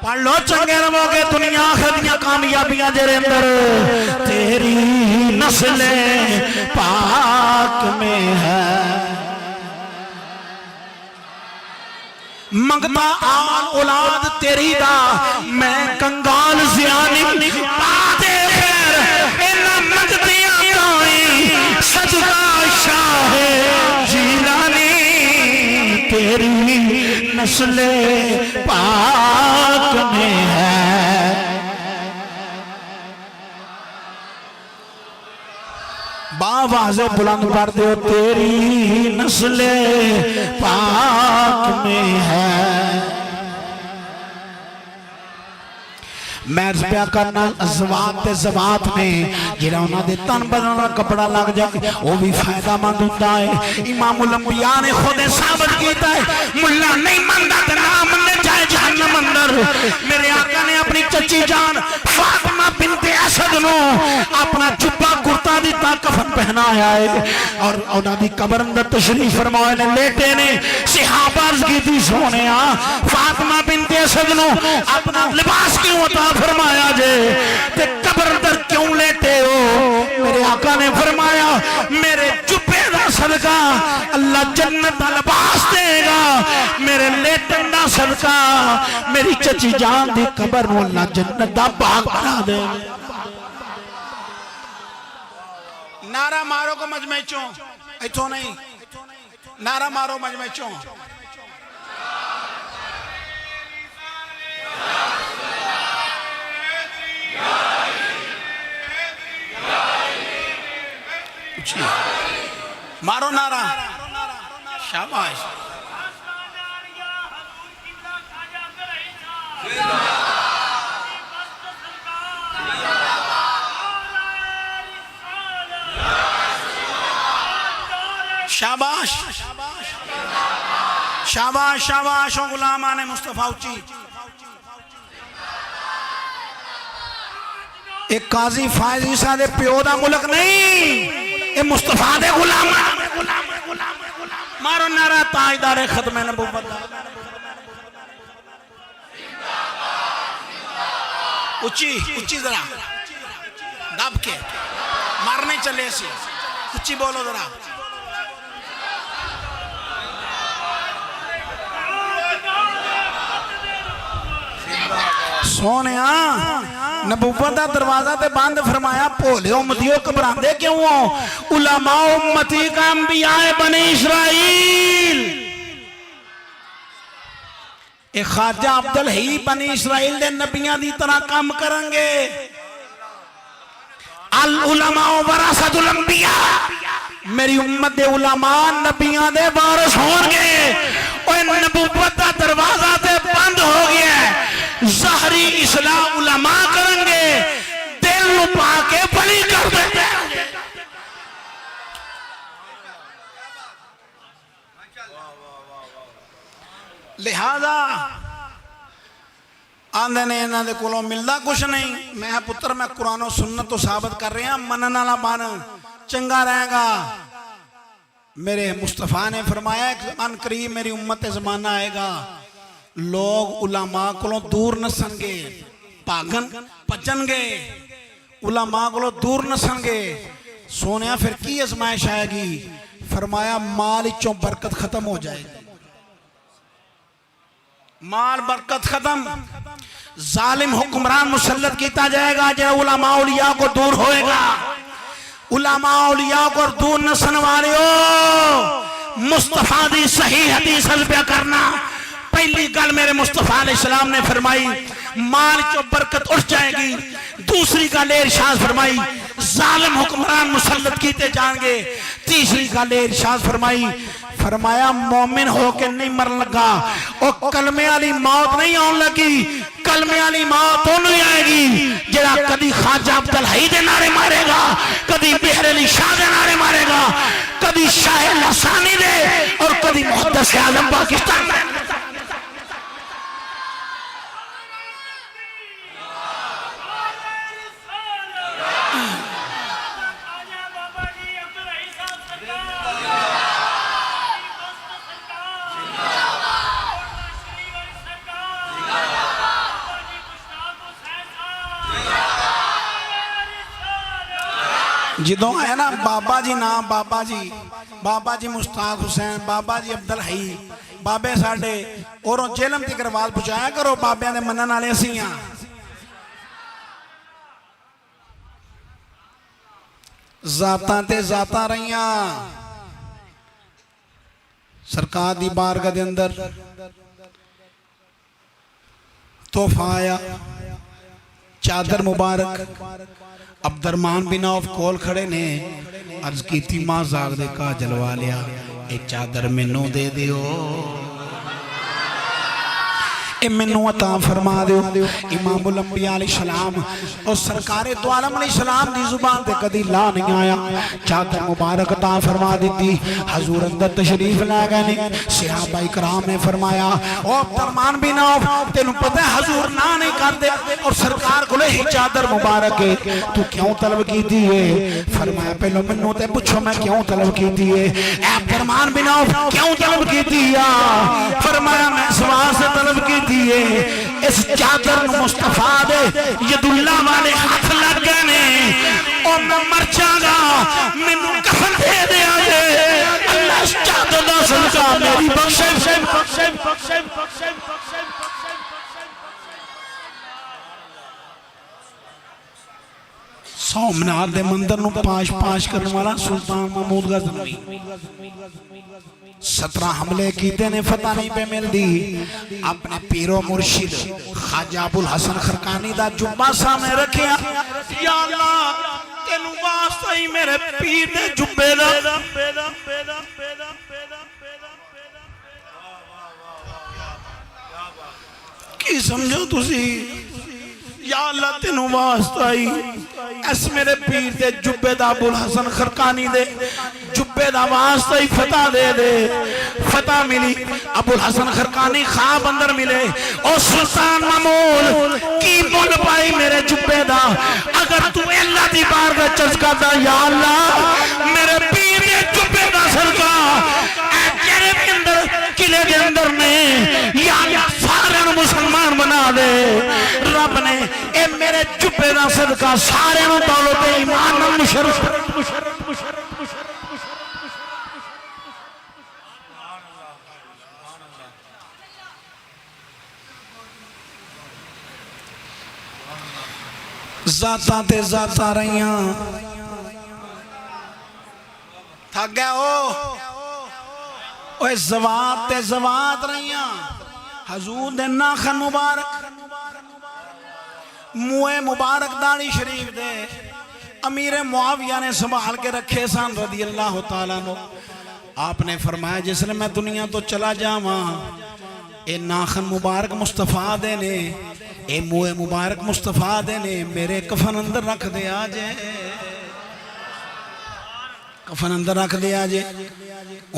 पढ़ लो चंगे रहोगे दुनिया आखिरत दियां कामयाबियां जेरे अंदर। तेरी नस्ले पाक में है। मंगता आल औलाद तेरी दा मैं कंगाल ज़ियानी पादे खैर इना मंगतियां ताई सदका शाह जीलानी। तेरी नस्ले पाक में है। बावाज़े बुलंद कर दो। तेरी नस्ले पाक में है। मैं प्या करना अज़वात ते ज़वात में जिहड़ा उन्हां दे तन बदन दा कपड़ा लग जाए वो भी फायदामंद हुंदा है। इमामुल अंबिया ने खुद साबित कीता है मुल्ला नहीं मनदा ते ना मन्ने जाए जहन्नम अंदर। मेरे आका ने अपनी चची जान फातिमा बिनते असद नो अपना जुब्बा कुर्ता दिता, कफन पहनाया है और उन्हां दी कब्र अंदर तशरीफ फरमाए ने लेटे ने। सहाबा अर्ज़ कीती सोनिया फातिमा बिनते असद नो अपना लिबास क्यों अता फरमाया जे ते कब्र अंदर क्यों लेटे हो? मेरे आका ने फरमाया मेरे जुब्बे दा सदका अल्लाह जन्नत दा लिबास देगा, मेरे लेटन दा सदका मेरी चची जान दी कब्र नूं अल्लाह जन्नत दा बाग बना देगा। नारा मारो को मजमे चों इथों नहीं, नारा मारो मजमे चों। मारो नारा, शाबाश। शाबाश शाबाश शाबाश ओ गुलामाने मुस्तफा उच्ची। एक काजी फायज ईसा दे प्यो दा मुल्क नहीं, ये मुस्तफा दे गुलाम। मारो नारा ताजदार खत्म नबूवत। उच्ची उच्ची जरा दब के मारने चले से उच्ची बोलो जरा। सोने नबूवत दा दरवाजा ते बंद फरमाया। भोले उम्मतियों घबरांदे क्यों हो? उलमा उम्मती का अंबिया बनी इस्राइल। ए ख्वाजा अब्दुल ही बनी इस्राइल दे नबियां दी तरह काम करेंगे। अल उलमा वरासतुल अंबिया, मेरी उम्मत दे उलमा नबियां दे वारिस होंगे। ओए नबूवत दा दरवाजा ते बंद हो गया है। ज़ाहरी इस्लाम उलमा करेंगे, दिल लुपा के बली कर देंगे। लिहाजा आंदे ने इन्हां दे कोलों मिलदा कुछ नहीं। मैं पुत्र मैं कुरान और सुन्नत तो साबित कर रहा, मनन वाला बन चंगा रहेगा। मेरे मुस्तफा ने फरमाया अन करीब मेरी उम्मत जमाना आएगा, लोग उलमा कोलों दूर नसणगे, भागन भजनगे, उलमा कोलों दूर नसणगे। सोने फिर की आजमाइश आएगी? फरमाया माल चों बरकत खत्म हो जाएगी, माल बरकत खत्म, जालिम हुक्मरान मुसल्लत किया जाएगा। जो उलमा औलिया को दूर होएगा, उलमा औलिया को दूर नसन वाले हो मुस्तफा दी सही हदीस हल्फिया करना। पहली गल मेरे मुस्तफा अलैहिस्सलाम ने फरमाई माल चो बरकत उठ जाएगी। दूसरी गल इरशाद फरमाई जालिम हुक्मरान मुसल्लत किए जाएंगे। तीसरी गल इरशाद फरमाई, फरमाया मोमिन होके नहीं मरन लगा, और कलमे वाली मौत नहीं आने लगी। कलमे वाली मौत उन्हें आएगी जरा कदी ख्वाजा अब्दुल हई दे नारे मारेगा, कदी मेहर अली शाह दे नारे मारेगा, कदी शाह लसानी दे, और कदी मुहद्दिस आज़म पाकिस्तान दे। जो है ना बाबा जी नाम बाबा जी मुश्ताक हुसैन, बाबा जी अब्दुल हई, बाबे साडे और जेलम तक आवाज पहुंचाया करो। बाबिया दे मनन वाले असीं हां। जातां ते जातां रहियां सरकार दी बारगाह दे अंदर तोहफा आया, चादर मुबारक। अब्दुर्रहमान बिन औफ कोल खड़े ने अर्ज की मां जाग दे का जलवा लिया, ये चादर मैनू दे दियो, ए मैनू अता फरमा दियो। इमामुल अंबिया अलैहिस्सलाम और सरकारे दो आलम अलैहिस्सलाम दी जुबान ते कदी ला नहीं आया। चादर मुबारक अता फरमा दी। हजूर अंदर तशरीफ ला गए ने। सहाबा इकराम ने फरमाया ओ अब्दुर्रहमान बिन औफ तेनू पता है हजूर ना नहीं करदे, और सरकार कोले ही चादर मुबारक है, तू क्यों तलब कीती है? फरमाया पहलो मैनू ते पुछो मैं क्यों तलब कीती है। ए अब्दुर्रहमान बिन औफ क्यों तलब कीती है? फरमाया मैं इस वास्ते तलब की इस चादर मुस्तफा दे यदुल्ला वाले हाथ लग गए ने, और मैं मर जागा, मैनू कफन दे दे अल्लाह इस चादर दा सदका मेरी बख्शे। सोमनाथ दे मंदिर नू पाश पाश करने वाला सुल्तान महमूद गजनवी 17 हमले कीते ने, फतह नहीं पे मिलती। अपने पीरो मुर्शिद ख्वाजा अबुल हसन खरकानी दा जुब्बा सामने रखिया, या अल्लाह तेनू वास्ता ही मेरे पीर दे जुब्बे दा की समझो तुसी। या अल्लाह तेनू वास्ता ही इस मेरे पीर दे जुब्बे दा अबुल हसन खरकानी दे जुब्बे दा वास्ता ही फतह दे दे। फतह मिली, अबुल हसन खरकानी ख्वाब अंदर मिले, और सुल्तान मामूल की मुल पाई मेरे जुब्बे दा। अगर तू अल्लाह दी बारगाह चज करदा, या अल्लाह मेरे पीर दे जुब्बे दा सदका सदका सारे दौलत ईमान नाल मुशर्रफ जाता ते जाता रहियां थक गया ओ ज़वात ते ज़वात रहियां हजूर दे नाखन मुबारक मुए मुबारक दाढ़ी शरीफ दे अमीर मुआविया ने संभाल के रखे सन रदी अल्लाह तआला नो। आपने फरमाया जिसने मैं दुनिया तो चला जावा ए नाखन मुबारक मुस्तफा दे ने ए मुए मुबारक मुस्तफा दे ने मेरे कफन अंदर रख दे आजे कफन अंदर रख दे आजे।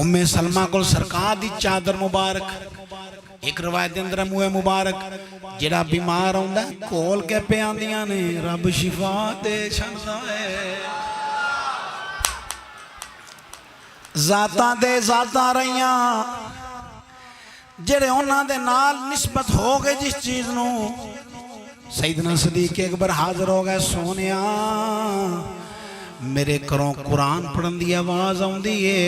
उम्मे सलमा को सरकार दी चादर मुबारक एक रवायत अंदर मुए मुबारक जेड़ा बीमार आंदा कोल के पे आंदियां ने रब शिफा दे छंदा है। जाता दे जाता रहियां जेड़े उन्हां दे नाल निस्बत हो गई जिस चीज नू सईदना सदीक अकबर हाजिर हो गए सोनिया मेरे घरों कुरान पढ़न की आवाज आउंदी है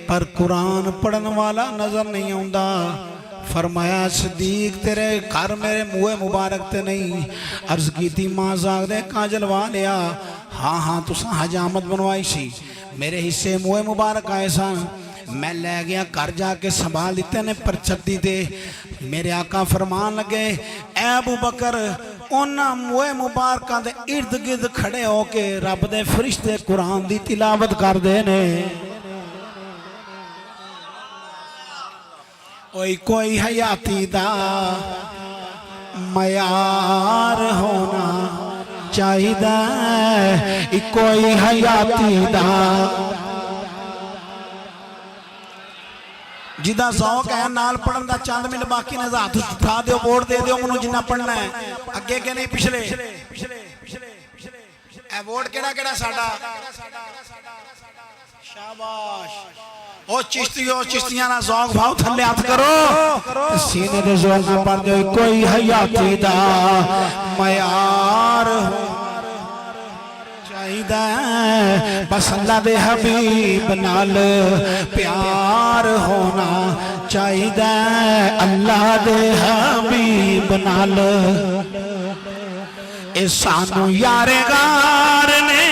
पर कुरान पढ़न वाला नजर नहीं आउंदा। फरमाया सदीक तेरे घर मेरे मुए मुबारक ते नहीं अर्ज की मां जाग दे काजल वा लिया हाँ हाँ तुसा हजामत बनवाई सी मेरे हिस्से मुए मुबारक आए सन मैं लै गया घर जाके संभाल दिते ने पर छत्ती दे मेरे आका फरमान लगे ऐ अबू बकर उन्हां मुए मुबारकां दे इर्द गिर्द खड़े होके रब दे फरिश्ते कुरान दी तिलावत करदे ने। ओई कोई हयाती दा मयार होना चाहिदा कोई हयाती दा जिदा शौक है नाल पढ़न दा चंद मिनट बाकी ने हाथ उठा दो वोट दे दो मैनू जिन्ना पढ़ना है अगे के नहीं पिछले ए वोट केड़ा केड़ा साडा शाबाश ओ चिश्तियों चिश्तियां ना शौक भाव थल्ले हाथ करो सीने दे जोर ना पढ़ दो कोई हयाती दा मयार बस अल्लाह दे हबीब नाल प्यार होना चाहिए अल्लाह दे हबीब नाल ए सानू यारे गार ने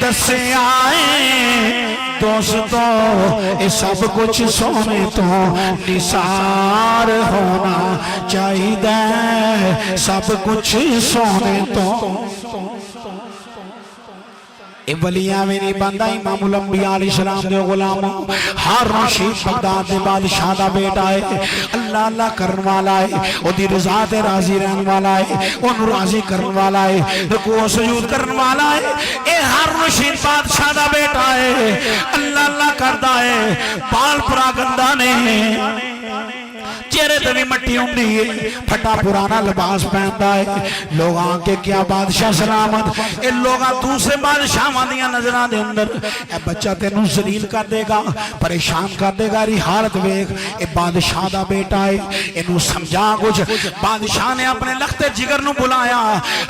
दसे आए दोस्तों ये सब कुछ सोने तो निसार होना चाहिए सब कुछ सोने तो ए वलियां में नहीं बनता इमामुल अंबिया अलैहिस्सलाम दे गुलाम हारून रशीद बगदाद दे बादशाह दा बेटा है अल्लाह अल्लाह करन वाला है ओदी रजा ते राजी रहन वाला है ओनु राजी करन वाला है रुकू सुजूद करन वाला है ए हारून रशीद बादशाह दा बेटा है अल्लाह अल्लाह करदा है बाल परागंदा ने चेहरे ते भी मट्टी होंदी है फटा पुराना लिबास पहनता है लोग आके क्या बादशाह सलामत ए लोग दूसरे बादशाहां दी नजरां दे अंदर ए बच्चा तेनू जलील कर देगा परेशान कर देगा री हालत वेख ए बादशाह दा बेटा है इनू समझा कुछ बादशाह ने अपने लखते जिगर नू बुलाया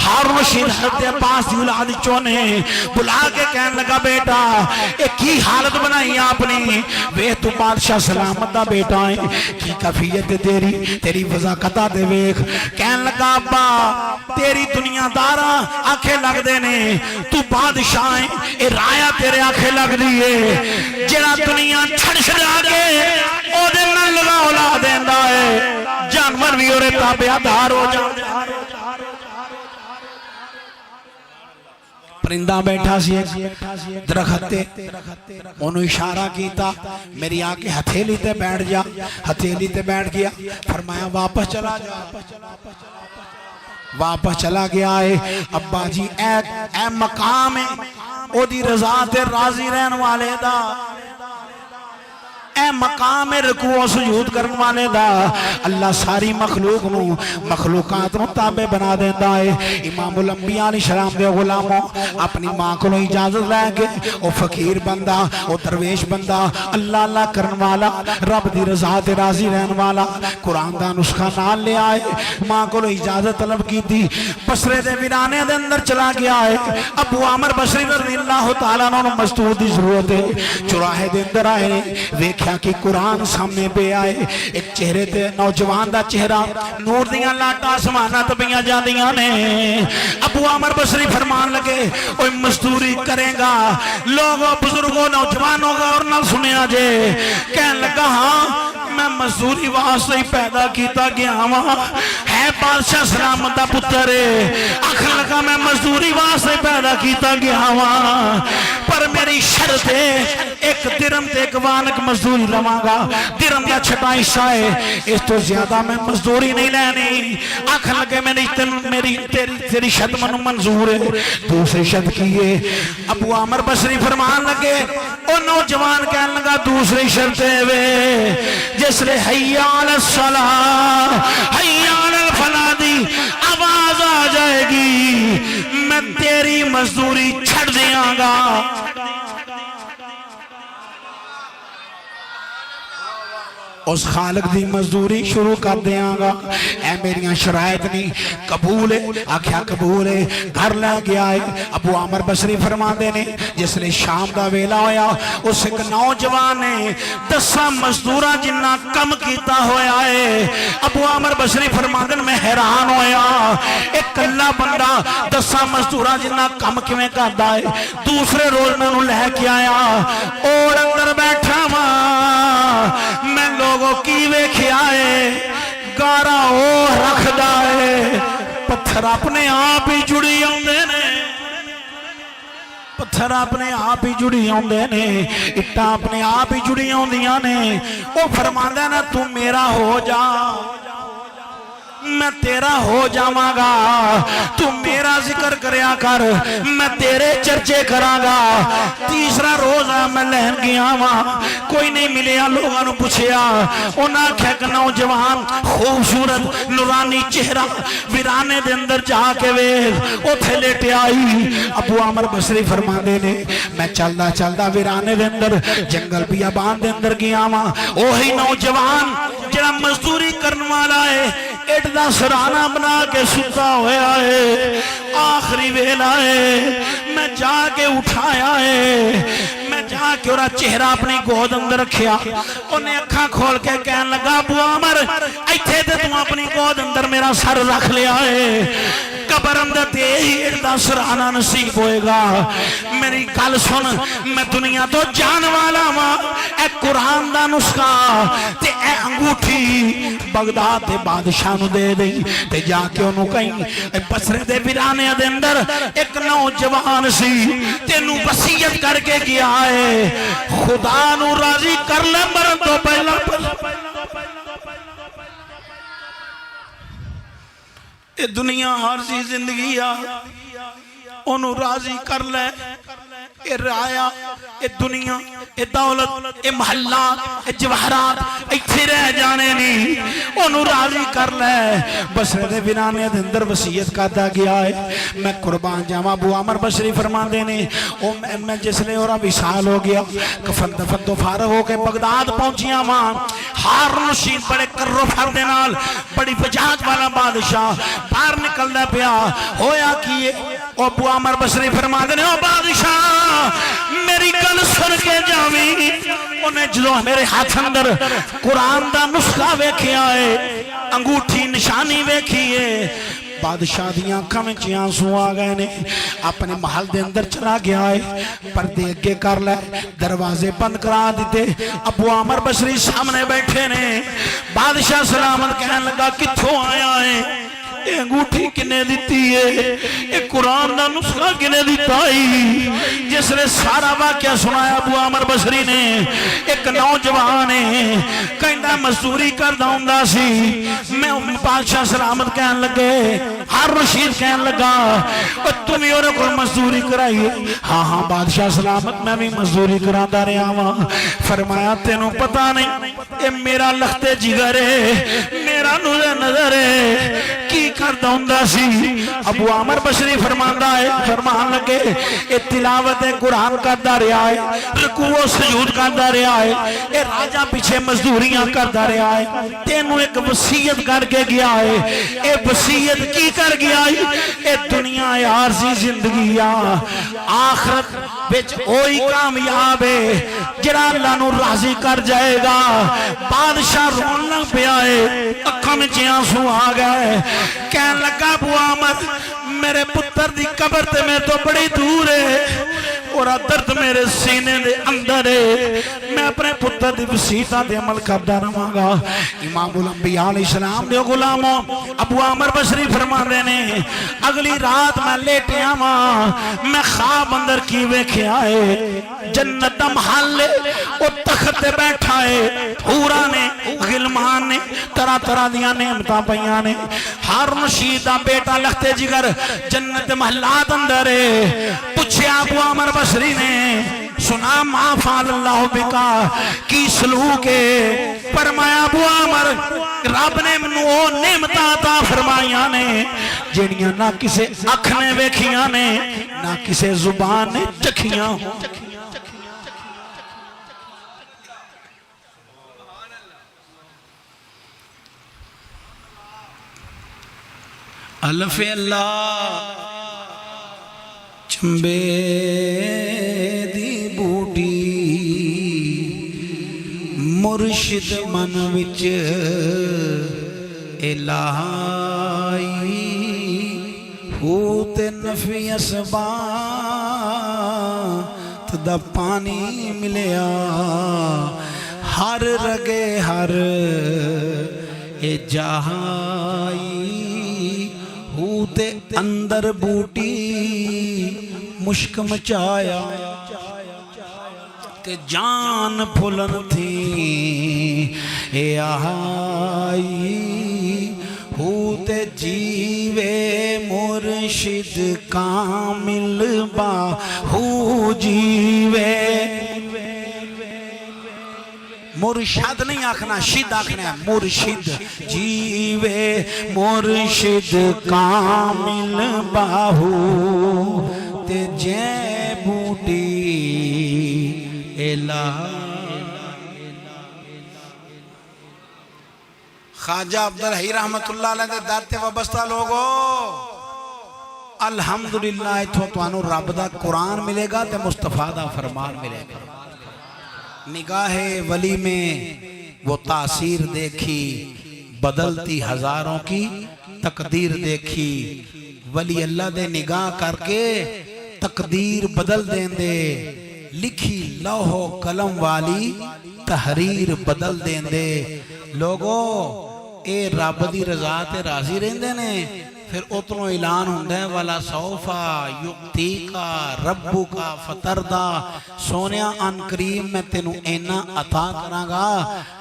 हारून रशीद हजरत अब्बास दी औलाद चों ने बुला के कहन लगा बेटा ए की हालत बनाई आपने वेख तू बादशाह सलामत दा बेटा है की कैफियत तेरी तेरी वजाकता दे वेख कहन लगा अब्बा तेरी दुनियादारा आखे लगदे ने तू बादशाह है ए राया तेरे आखे लगदी है जेड़ा दुनिया छड़ छड़ा के ओदे नाल लगा औला देंदा है जानवर भी ओरे ताबेदार हो जांदे परिंदा बैठा सी दरख्त ते ओनू इशारा किया मेरी आके हथेली ते बैठ जा हथेली ते बैठ गया फरमाया वापस चला जा वापस चला गया है अब्बा जी ए मकाम है ओदी रजा ते राजी रहन वाले दा ए मकाम रुकू सुजूद करने वाले दा अल्लाह सारी मखलूक नू मखलूकात नू ताबे बना देता है। इमामुल अंबिया अलैहिस्सलाम दे गुलामों अपनी मां को इजाजत लैके ओ फकीर बंदा ओ दरवेश बंदा अल्लाह अल्लाह करने वाला रब दी रजा ते राजी रहने वाला कुरान दा नुस्खा नाल ले आए। मां को इजाजत तलब की थी, बसरे दे वीराने दे अंदर चला गया है। अबू आमर बसरी रज़ियल्लाहु तआला अन्हु मस्तूर दी जरूरत है, चौराहे दे अंदर आए, वेख्या कि कुरान सामने पे आए। एक चेहरे ते नौजवान दा चेहरा नूर दियां लाटां आसमानां ते पईयां जांदियां ने। अबू आमर बसरी फरमान लगे ओए मजदूरी करेगा, लोगों बुजुर्गों नौजवानों का और ना सुनिया जे। कहने लगा हाँ मैं मजदूरी वास्ते ही पैदा किया गया वहां है, बादशाह सलामत दा पुत्र है। आखन लगा मैं मजदूरी वास्ते पैदा किया गया वहां, पर मेरी शर्त है एक दिरहम ते एक वानक मजदूरी लवांगा। दिरहम का छठा हिस्सा है, इस तो ज्यादा मैं मजदूरी नहीं लेनी। आखन लगे मेरी तेरी शर्त मनु मंजूर है। दूसरी शर्त की है, अबू आमर बसरी फरमान लगे ओ नौजवान कहने लगा दूसरी शर्त है वे जिसले हय्या अलस सलाह हय्या अलल फलाह दी आवाज आ जाएगी मैं तेरी मजदूरी छड़ दियांगा। उस खालिक दी मजदूरी शुरू कर देंगा। ऐ मेरिया शरायत नहीं कबूल है, आख्या कबूल है। घर लै गया है। अबू आमर बसरी फरमाते ने जिसले शाम का वेला होया उस एक नौजवान ने 10 मजदूर जिन्ना कम किया होया है। अबू आमर बसरी फरमाते मैं हैरान होया एक कल्ला बंदा 10 मजदूर जिन्ना कम किवें करदा है। दूसरे रोज मैं उन्हें लैके आया और अंदर बैठा वा मैं लोगों की वेख्या है गारा ओ रखदा है। पत्थर अपने आप ही जुड़ी आउंदे ने, पत्थर अपने आप ही जुड़ी आउंदे ने, इट्टां अपने आप ही जुड़ी आउंदियां ने। ओ फरमांदा ना तू मेरा हो जा मैं तेरा हो जावांगा, तू मेरा जिक्र करया कर मैं तेरे चर्चे करांगा। तीसरा रोज मैं लैन गया वहां कोई नहीं मिलिया। लोगों ने पूछया उन्हें आख्या कि नौजवान खूबसूरत नूरानी चेहरा वीराने दे अंदर जाके वेख उथे लेटे आई। अबू आमर बसरी फरमाते ने मैं चलदा चलदा वीराने दे अंदर जंगल बियाबान दे अंदर गया वहां ओही नौजवान जेड़ा मजदूरी करने वाला है इट दा सराहना बना के सुता होया है। आखिरी वेला है मैं जाके उठाया है, मैं जाके ओरा चेहरा अपनी गोद अंदर रखिया। उन्हें अखा खोल के कहने लगा अबू आमर इत्थे ते तू अपनी गोद अंदर मेरा सर रख लिया है, कबर अंदर ते ही दा सराहना नसीब होएगा। मेरी गल सुन मैं दुनिया तो जान वाला वा, ए कुरान दा नुस्खा ते ए अंगूठी बगदाद दे बादशाह नु दे दे ते जाके ओनु कहीं बसरे दे वीराने दे अंदर एक नौजवान सी तेनू वसीयत करके गया है खुदा नु राजी कर ले मरन तो पहला। ये दुनिया हर सी जिंदगी आ ओनू राजी कर ले। ये राया ये दुनिया ये दौलत ये महल्ला ये जवाहरात इत्थे रह जाने नहीं, ओनू राजी कर ले। बसरे दे वीराने दे अंदर वसीयत करदा गया है मैं कुर्बान जावां। अबू आमर बसरी फरमांदे ने ओ मैं जिसले ओरा विसाल हो गया कफन दफन तो फारग हो के बगदाद पहुंचिया वहां हारून रशीद बड़े कर्रो फर दे नाल बड़ी फजात वाला बादशाह बाहर निकलदा पिया। होया कि अबू आमर बसरी फरमांदे ने ओ बादशाह मेरी गल सुन के जावी। उन्हें जो मेरे हाथ अंदर कुरान दा नुस्खा वेखिया है अंगूठी निशानी वेखी है बादशाह दी आंखां में आंसू आ गए ने। अपने महल दे अंदर चला गया है पर्दे अगे कर ले दरवाजे बंद करा दिते। अबू आमर बसरी सामने बैठे ने। बादशाह सलामत कहने लगा कित्थों आया है? ये अंगूठी किने दिती है, ये कुरान दा नुस्खा किने दिता है। जिसने सारा वाकया सुनाया अबू आमर बसरी ने, एक नौजवान है कहंदा मजदूरी करदा हुंदा सी। मैं बादशाह सलामत कहन लगे, हारून रशीद कहन लगा तुम भी उन्हें को मजदूरी कराई। हाँ हाँ बादशाह सलामत मैं भी मजदूरी करांदा रहा वा। फरमाया तेनों पता नहीं ये मेरा लखते जिगर है, मेरा नजर है की करदा हुंदा सी। अबू आमर बसरी फरमांदा है, फरमान लगे ये तिलावत कुरान करदा रहा है, रुकू सजूद करदा रहा है, ये राजा पीछे मजदूरियां करदा रहा है। तेनू एक वसीयत करके गया है, ये वसीयत की कर गया है, ये दुनिया यार सी जिंदगी आ आखिरत विच ओही कामयाब है जिहड़ा अल्लाह नू राजी कर जाएगा। बादशाह रोन लग पिया है, अखां विच आंसू आ गए। कहन लगा अबू आमर मेरे पुत्र दी कबर ते मेरे तो बड़ी दूर है और दर्द मेरे सीने दे अंदर है। मैं अपने पुत्र दी वसीयत ते अमल करदा रहांगा। इमामुल अंबिया अलैहिस्सलाम दे गुलामों अबू आमर बसरी फरमांदे ने अगली रात मैं लेटिया वां, मैं ख्वाब अंदर की वेख्या है जन्नत दा महल ओ तख्त ते बैठा है, हूरां ने गिलमान ने तरह तरह दियां नेमतां पईयां ने। हारून रशीद दा बेटा लखते जिगर जन्नत महलात अंदर है। पूछया अबू आमर बसरी ने सुना मा फाअल्लाहु बिका की सलूक है। फरमाया अबू आमर रब ने मैनू ओ नेमतां अता फरमाइयां ने जिहड़ियां ना किसे अख ने वेखियां ने ना किसे जुबान ने चखियां। अल्फे अल्लाह चंबे दी बूटी मुर्शिद मन विच इलाही हो ते नफी असबात दा पानी मिलिया हर रगे हर ए जहाई ते अंदर बूटी मुश्क मचाया ते जान फुलन थी ए आई ते जीवे मुर्शिद कामिल बाहू जीवे। मुर्शिद नहीं आखना शिद आखना है, मुर्शिद जीवे मुर्शिद कामिल बाहू ते जै बूटी एला। ख्वाजा अब्दुल हई रहमतुल्लाह अलैह दे दर ते वाबस्ता लोगो अल्हम्दुलिल्लाह इथों तुहानू रब दा कुरान मिलेगा ते मुस्तफा दा फरमान मिलेगा। निगाहे वली में वो तासीर देखी बदलती हजारों की तकदीर देखी। वली अल्लाह दे निगाह करके तकदीर बदल देंदे, लिखी लौहो कलम वाली तहरीर बदल देंदे। लोगो ए रब दी रजा ते राजी रहंदे ने फिर उतनों ऐलान होंदा है वाला सौफा युक्तिका रब्बुका फतरदा। सोनिया अन करीम मैं तेनू इन्ना अता करांगा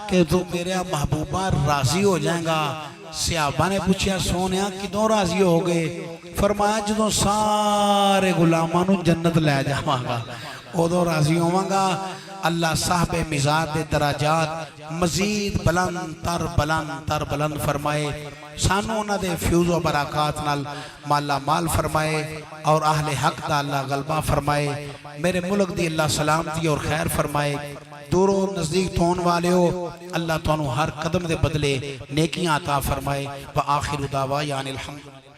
कि तू मेरे महबूबा राजी हो जाएगा। सहाबा ने पूछा सोनिया किदों राजी हो गए? फरमाया जदों सारे गुलामां नू जन्नत लै जावांगा उदों राजी होवांगा। अल्लाह साहबे मिजाज दे दराजात मजीद बुलंद तर बुलंद फरमाए, सानू उन्हां दे फ्यूज़ व बरक़ात नाल माला माल फरमाए और अहले हक दा अल्लाह गलबा फरमाए। मेरे मुल्क दी अल्लाह सलामती और खैर फरमाए। दूरों नज़दीक तो होने वाले हो अल्लाह तुहानू हर कदम दे बदले नेकियां अता फरमाए। व आखिर दावा यानी अल्हम्दुलिल्लाह।